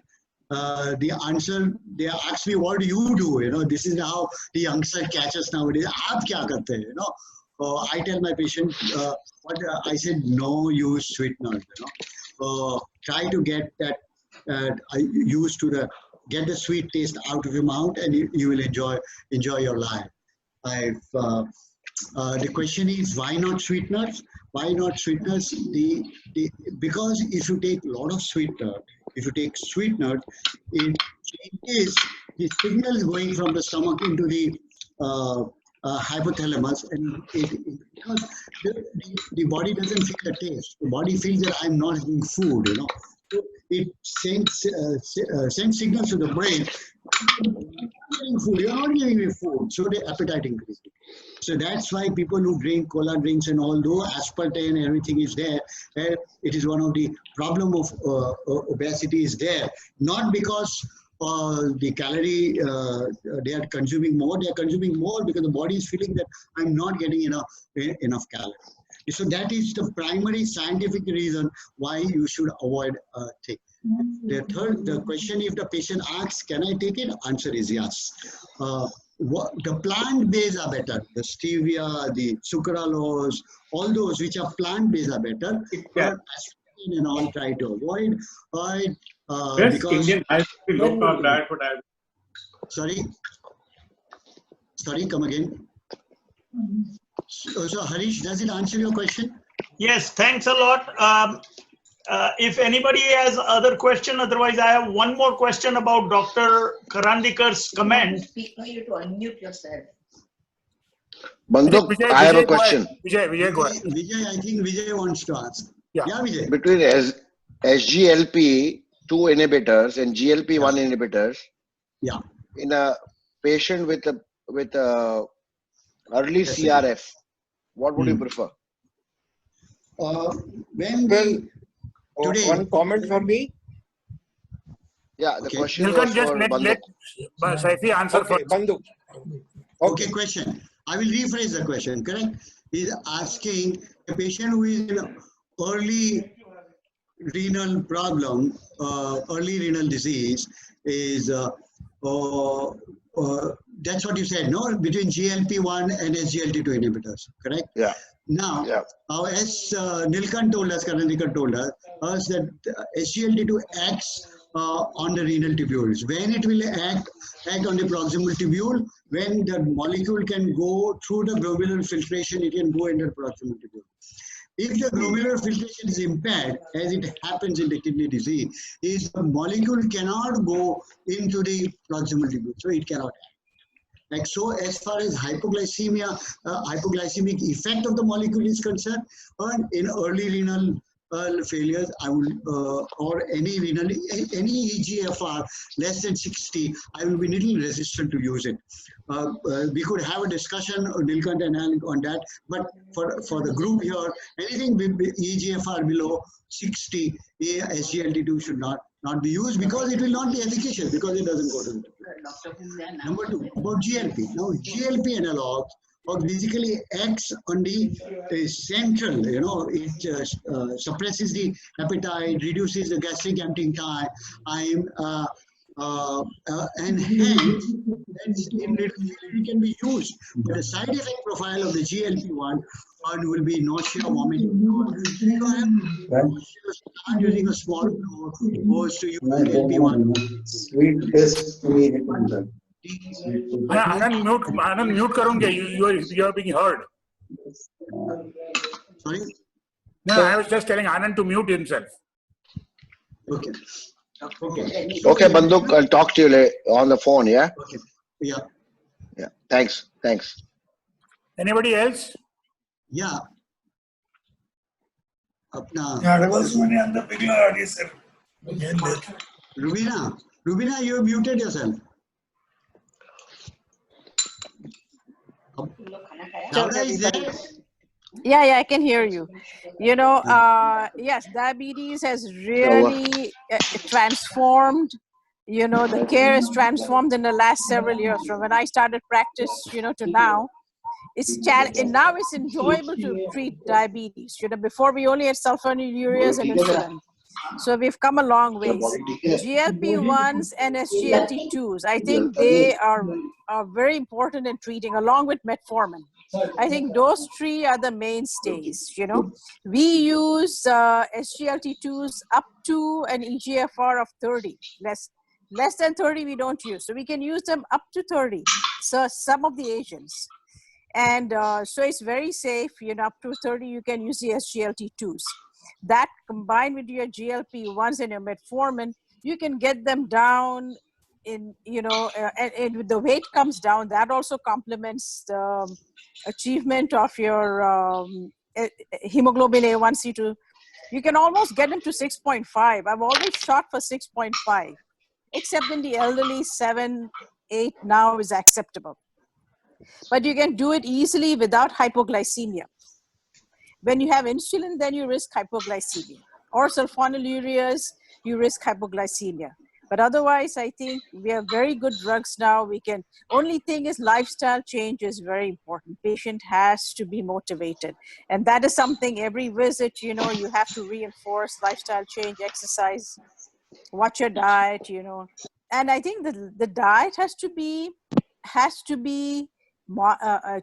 The answer, they asked me, what do you do? You know, this is how the youngster catches nowadays. Aap kya karte hai? You know, I tell my patient, I said, no use sweeteners. You know, try to get that used to get the sweet taste out of your mouth, and you will enjoy your life. The question is, why not sweeteners? Why not sweeteners? Because if you take a lot of sweetener, if you take sweetener, it changes the signals going from the stomach into the hypothalamus, and because the body doesn't feel the taste. The body feels that I'm not eating food, you know. So it sends signals to the brain. You're not giving me food, so the appetite increases. So that's why people who drink cola drinks and all, though aspartame and everything is there, it is one of the problem of obesity is there. Not because the calorie they are consuming more. They are consuming more because the body is feeling that I'm not getting enough calories. So that is the primary scientific reason why you should avoid take. The question, if the patient asks, can I take it? Answer is yes. The plant-based are better. The stevia, the sucralose, all those which are plant-based are better. But aspirin and all try to avoid. Best Indian low carb diet for diabetes. Sorry, come again. So Harish, does it answer your question? Yes, thanks a lot. If anybody has other question, otherwise I have one more question about Dr. Karandikar's comment. Speaker, you to unmute yourself. Banduk, I have a question. Vijay, go ahead. Vijay, I think Vijay wants to ask. Yeah, Vijay. Between SGLT2 inhibitors and GLP-1 inhibitors, in a patient with early CRF, what would you prefer? One comment for me. Yeah, the question Nilkan, was just for let Banduk. Saifi answer Okay, first. Banduk. Okay, question. I will rephrase the question, correct? He's asking a patient who is in early renal problem, early renal disease is, that's what you said, no? Between GLP-1 and SGLT2 inhibitors, correct? Yeah. Now, as Nilkan told us, Karandikar told us that SGLT2 acts on the renal tubules. When it will act on the proximal tubule, when the molecule can go through the glomerular filtration, it can go into the proximal tubule. If the glomerular filtration is impaired, as it happens in the kidney disease, is the molecule cannot go into the proximal tubule, so it cannot act. Like so, as far as hypoglycemia, hypoglycemic effect of the molecule is concerned, in early renal failures, I will, or any EGFR less than 60, I will be little resistant to use it. We could have a discussion, Nilkant and Alan, on that, but for the group here, anything with EGFR below 60, SGLT2 should not be used because it will not be efficacious because it doesn't go to the Number two, about GLP. Now, GLP analogs basically acts on the central, it suppresses the appetite, reduces the gastric emptying time, and hence it can be used. But the side effect profile of the GLP-1 will be nausea, vomiting. You have start using a small dose opposed to use GLP-1. Sweet test me. Anand, mute karunge. You are being heard. Sorry? No, I was just telling Anand to mute himself. Okay. Okay, Banduk, I'll talk to you on the phone, yeah? Okay. Yeah. Yeah. Thanks. Anybody else? Yeah. Apna. Rubina, you muted yourself. Laura is there? Yeah, I can hear you. Yes, diabetes has really transformed, the care is transformed in the last several years from when I started practice, to now. and now it's enjoyable to treat diabetes. You know, before we only had sulfonylureas and insulin. So we've come a long ways. GLP-1s and SGLT2s, I think they are very important in treating, along with metformin. I think those three are the mainstays. You know, we use SGLT2s up to an EGFR of 30. Less than 30 we don't use. So we can use them up to 30. So some of the agents. And so it's very safe. You know, up to 30 you can use the SGLT2s. That combined with your GLP-1s and your metformin, you can get them down in, you know, and the weight comes down. That also complements the achievement of your hemoglobin A1C2. You can almost get them to 6.5. I've always shot for 6.5, except in the elderly, 7, 8 now is acceptable. But you can do it easily without hypoglycemia. When you have insulin, then you risk hypoglycemia. Or sulfonylureas, you risk hypoglycemia. But otherwise, I think we have very good drugs now. We can, only thing is lifestyle change is very important. Patient has to be motivated. And that is something every visit, you know, you have to reinforce lifestyle change, exercise, watch your diet, you know. And I think the diet has to be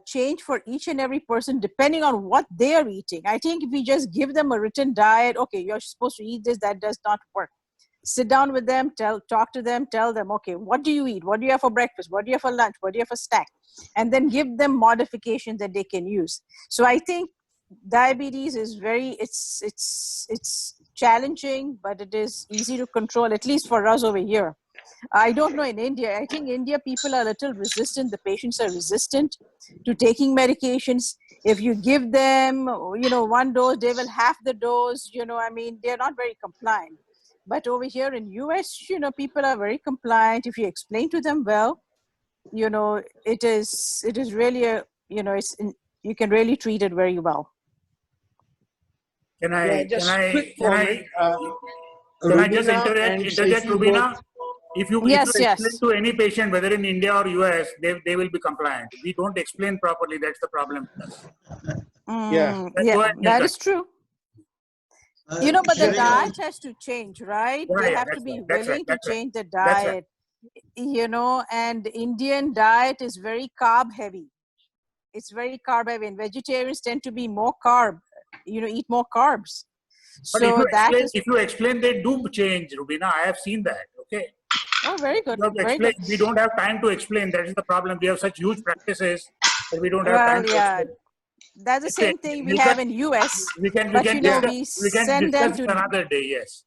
change for each and every person depending on what they are eating. I think if we just give them a written diet, okay, you're supposed to eat this, that does not work. Sit down with them, talk to them, tell them, okay, what do you eat? What do you have for breakfast? What do you have for lunch? What do you have for snack? And then give them modifications that they can use. So I think diabetes is it's challenging, but it is easy to control, at least for us over here. I don't know in India. I think India people are a little resistant. The patients are resistant to taking medications. If you give them, you know, 1 dose, they will half the dose. You know, I mean, they're not very compliant. But over here in US, you know, people are very compliant. If you explain to them well, you know, it is really a, you know, you can really treat it very well. Can I just Rubina and interject, Saifi Rubina? both- If you explain to any patient, whether in India or US, they will be compliant. We don't explain properly. That's the problem with us. Yeah, Go ahead, that Nilkant. is true. You know, but the Shreya, diet has to change, right? Yeah, They yeah, have to that's be right, that's willing right, to that's right. change the That's right. diet. You know, and Indian diet is very carb heavy. It's very carb heavy, and vegetarians tend to be more carb, you know, eat more carbs. But So if you explain, they do change, Rubina. I have seen that. Okay. Oh, very good. You have to Very explain. good. We don't have time to explain. That is the problem. We have such huge practices that we don't have Well, time to yeah, explain. that's the Okay, same thing we Nilkant, have in US. we can But you know, discuss, we send them to another day. Yes.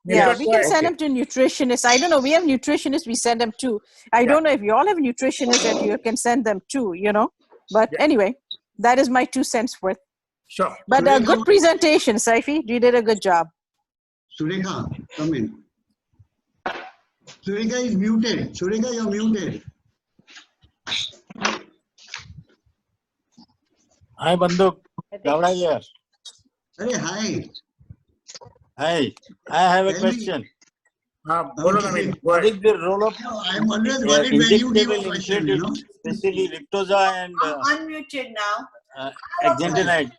yeah, Nilkant, we go can ahead. send them to nutritionists. I don't know. We have nutritionists. We send them to. I don't know if you all have nutritionists that you can send them to. You know, but anyway, that is my 2 cents worth. Sure. But a good presentation, Saifi. You did a good job. Sureka, come in. Sureka is muted. Sureka, you're muted. Hi, Banduk. Gavda here. Hey, hi. Hi. I have a Tell me. question. Bolo Naveen, go What ahead. is the role of I'm always worried when you give a injectable question, you know. especially Victoza and Unmuted now. exentenide?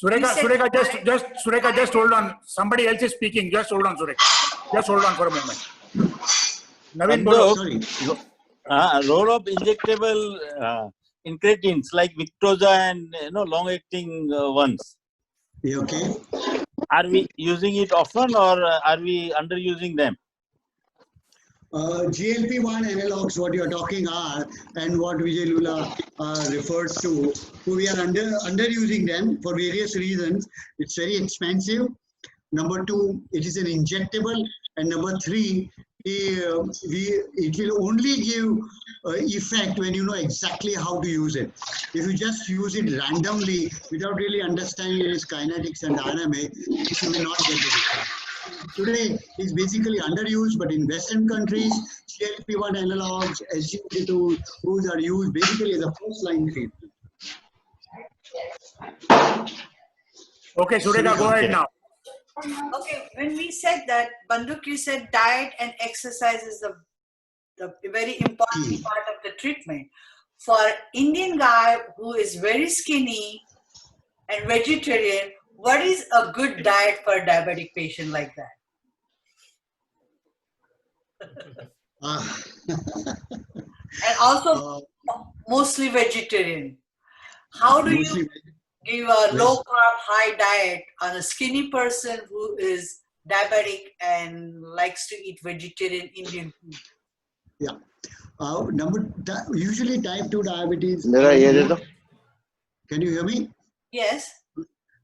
Sureka, just hold on. Somebody else is speaking. Just hold on, Sureka. Just hold on for a moment. Naveen, bolo. Banduk, role of injectable incretins like Victoza and long-acting ones. Okay. Are we using it often or are we underusing them? GLP-1 analogs, what you're talking are, and what Vijay Lula refers to, we are underusing them for various reasons. It's very expensive. Number 2, it is an injectable. And number 3, it will only give effect when you know exactly how to use it. If you just use it randomly without really understanding its kinetics and dynamics, you will not get the result. Today is basically underused, but in Western countries, GLP-1 analogs, SGLT2, those are used basically as a first-line treatment. Okay, Sureka, go ahead now. Okay, when we said that, Banduk, you said diet and exercise is the very important part of the treatment. for Indian guy who is very skinny and vegetarian, what is a good diet for a diabetic patient like that? And also mostly vegetarian. How do you give a low carb, high diet on a skinny person who is diabetic and likes to eat vegetarian Indian food? Yeah. Usually type 2 diabetes. Can you hear me? Yes.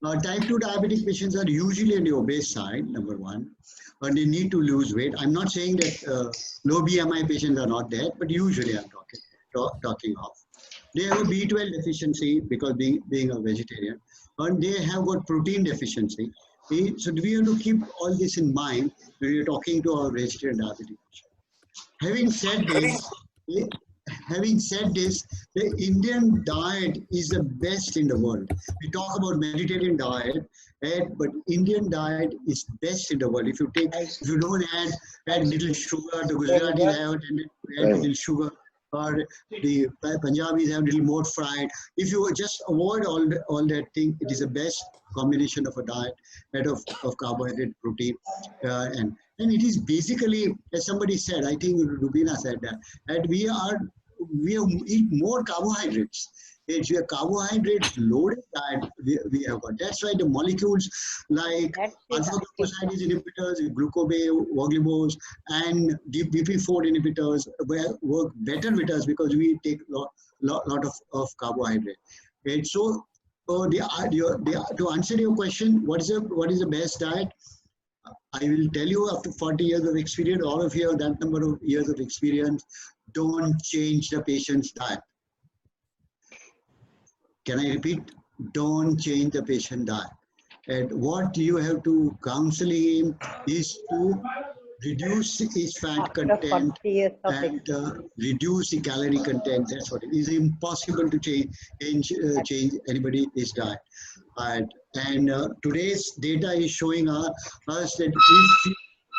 Type 2 diabetic patients are usually on the obese side, number one, and they need to lose weight. I'm not saying that low BMI patients are not there, but usually I'm talking of. They have a B12 deficiency because being a vegetarian, and they have got protein deficiency. So we have to keep all this in mind when we're talking to our vegetarian diabetic patient. Having said this, the Indian diet is the best in the world. We talk about Mediterranean diet, but Indian diet is best in the world. If you don't add little sugar, the Gujaratis have add little sugar, or the Punjabis have little more fried. If you just avoid all that thing, it is the best combination of a diet made of carbohydrate, protein, and it is basically, as somebody said, I think Rubina said that we eat more carbohydrates. It's a carbohydrate loaded diet we have got. That's why the molecules like alpha-glucosidase inhibitors, glucobay, voglibose, and BP4 inhibitors work better with us because we take lot of carbohydrate. And so, to answer your question, what is the best diet? I will tell you, after 40 years of experience, all of you have that number of years of experience, don't change the patient's diet. Can I repeat? Don't change the patient diet. And what you have to counsel him is to reduce his fat content and reduce the calorie content. That's what it is. Impossible to change anybody's diet. And today's data is showing us that if you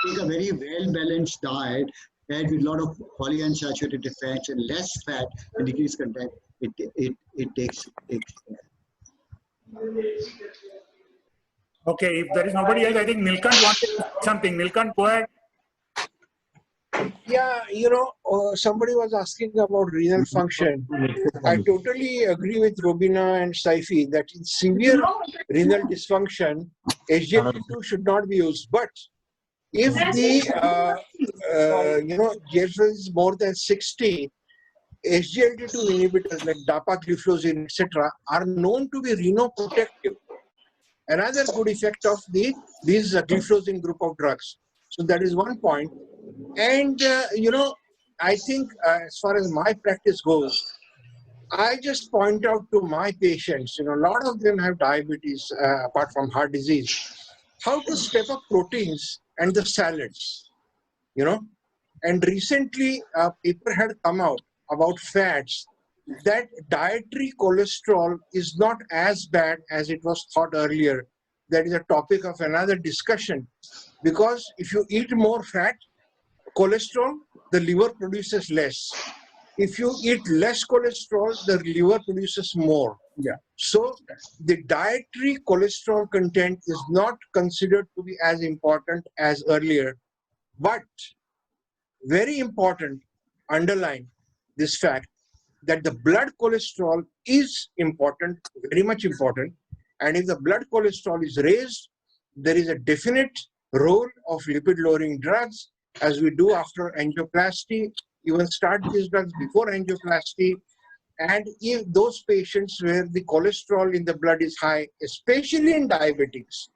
take a very well-balanced diet and with a lot of polyunsaturated fats and less fat and decreased content, it takes Okay, if there is nobody else, I think Nilkant wanted to say something. Nilkant, go ahead. Yeah, somebody was asking about renal function. I totally agree with Robina and Saifi that in severe renal dysfunction, SGLT2 should not be used. But if the GFR is more than 60, SGLT2 inhibitors like dapagliflozin, etc., are known to be renoprotective. Another good effect of these gliflozin group of drugs. So that is one point. And I think as far as my practice goes, I just point out to my patients, a lot of them have diabetes apart from heart disease, how to step up proteins and the salads, And recently a paper had come out about fats that dietary cholesterol is not as bad as it was thought earlier. That is a topic of another discussion, because if you eat more fat, cholesterol, the liver produces less. If you eat less cholesterol, the liver produces more. Yeah. So the dietary cholesterol content is not considered to be as important as earlier. But very important, underline this fact that the blood cholesterol is important, very much important. And if the blood cholesterol is raised, there is a definite role of lipid-lowering drugs, as we do after angioplasty, even start these drugs before angioplasty. And if those patients where the cholesterol in the blood is high, especially in diabetics,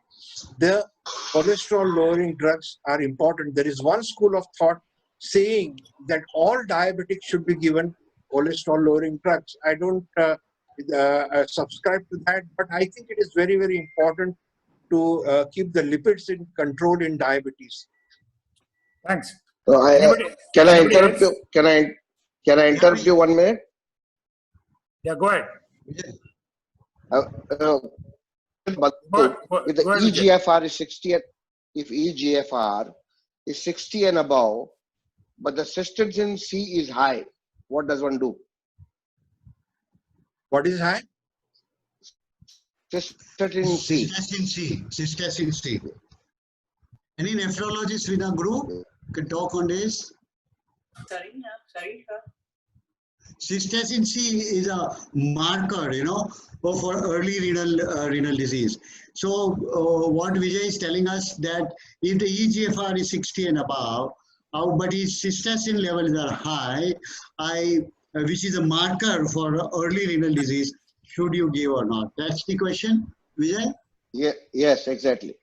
the cholesterol-lowering drugs are important. There is one school of thought saying that all diabetics should be given cholesterol-lowering drugs. I don't subscribe to that, but I think it is very, very important to keep the lipids in control in diabetes. Thanks. Can I interrupt you? Can I interrupt you 1 minute? Yeah, go ahead. If the EGFR is 60, if EGFR is 60 and above, but the cystatin C is high, what does one do? What is high? Cystatin C. Cystatin C. Any nephrologists with a group can talk on this? Sorry, sir. Cystatin C is a marker, for early renal disease. So what Vijay is telling us that if the EGFR is 60 and above, but his cystatin levels are high, which is a marker for early renal disease, should you give or not? That's the question, Vijay? Yeah, yes, exactly.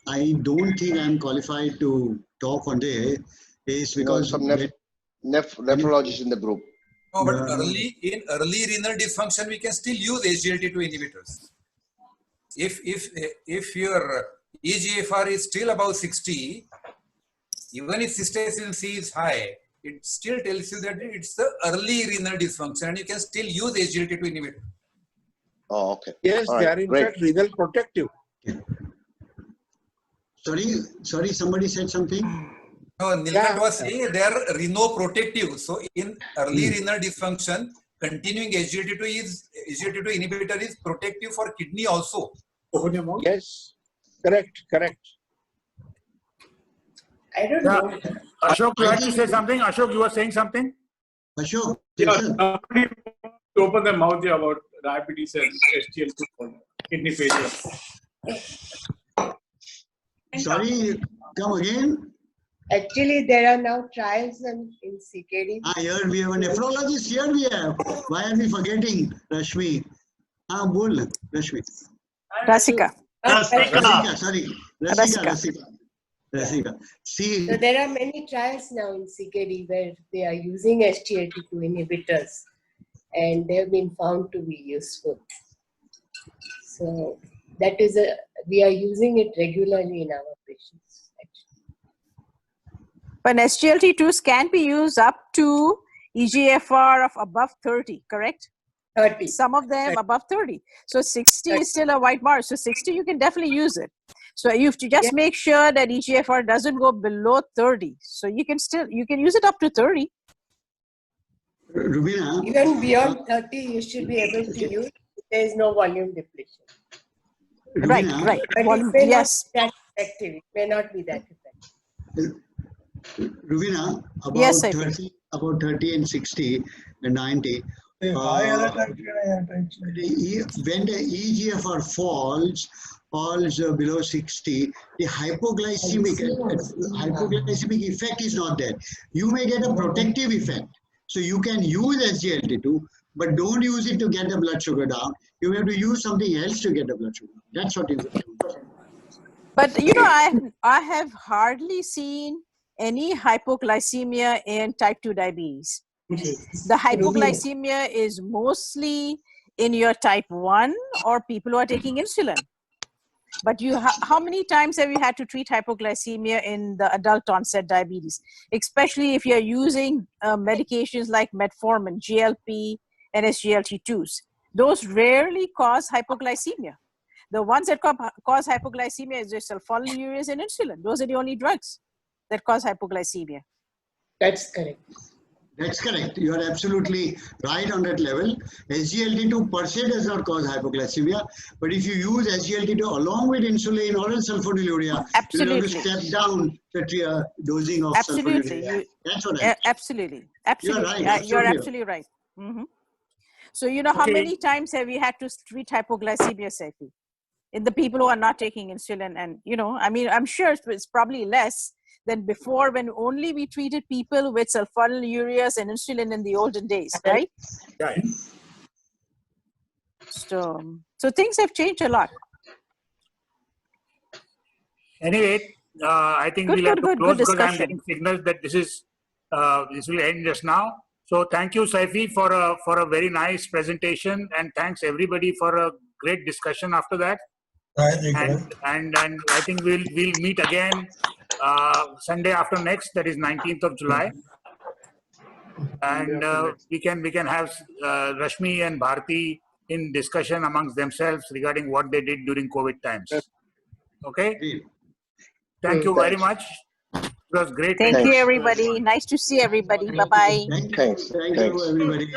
I don't think I'm qualified to talk on this, because Some nephrologists in the group. No, but in early renal dysfunction, we can still use SGLT2 inhibitors. If your EGFR is still above 60, even if cystatin C is high, it still tells you that it's the early renal dysfunction, and you can still use SGLT2 inhibitor. Oh, okay. Yes, All they right, are in great. fact renal protective. Sorry, somebody said something? No, Nilkant was saying they are renoprotective. So in early renal dysfunction, continuing SGLT2 inhibitor is protective for kidney also. Yes, correct. I don't know. Ashok, you had to say something. Ashok, you were saying something? Ashok, Yeah, sir. somebody to open their mouth here about diabetes and SGLT for kidney failure. Sorry, come again. Actually, there are now trials in CKD. Here we have a nephrologist. Here we have. Why are we forgetting Rashmi? Bol, Rashmi. Rasika. Rasika, sorry. Rasika. Rasika. See, So there are many trials now in CKD where they are using SGLT2 inhibitors, and they have been found to be useful. So that is we are using it regularly in our patients. But SGLT2s can be used up to EGFR of above 30, correct? 30. Some of them above 30. So 60 is still a white mark. So 60, you can definitely use it. So you have to just make sure that EGFR doesn't go below 30. So you can use it up to 30. Rubina. Even beyond 30, you should be able to use. There is no volume depletion. Rubina, Right. But Volume, it may yes. not be that effective. It may not be that effective. Rubina, about Yes, I 30, about 30 and 60 and 90. When the EGFR falls below 60, the hypoglycemic effect is not there. You may get a protective effect. So you can use SGLT2, but don't use it to get the blood sugar down. You have to use something else to get the blood sugar down. That's what is. But I have hardly seen any hypoglycemia in type 2 diabetes. The hypoglycemia is mostly in your type 1 or people who are taking insulin. But how many times have you had to treat hypoglycemia in the adult onset diabetes, especially if you're using medications like metformin, GLP, and SGLT2s? Those rarely cause hypoglycemia. The ones that cause hypoglycemia is just sulfonylureas and insulin. Those are the only drugs that cause hypoglycemia. That's correct. That's correct. You are absolutely right on that level. SGLT2 per se does not cause hypoglycemia, but if you use SGLT2 along with insulin or sulfonylurea, you have to step down the dosing of sulfonylurea. That's what I Absolutely. You're right. You're absolutely right. Mm-hmm. So how many times have you had to treat hypoglycemia, Saifi? In the people who are not taking insulin, and I'm sure it's probably less than before, when only we treated people with sulfonylureas and insulin in the olden days, right? Right. So things have changed a lot. Anyway, I think we'll have to close because I'm getting signals that this will end just now. So thank you, Saifi, for a very nice presentation, and thanks everybody for a great discussion after that. And I think we'll meet again Sunday after next, that is 19th of July, and we can have Rashmi and Bharti in discussion amongst themselves regarding what they did during COVID times. Okay. Thank you very much. It was great. Thank you, everybody. Nice to see everybody. Bye bye. Thanks. Thank you, everybody.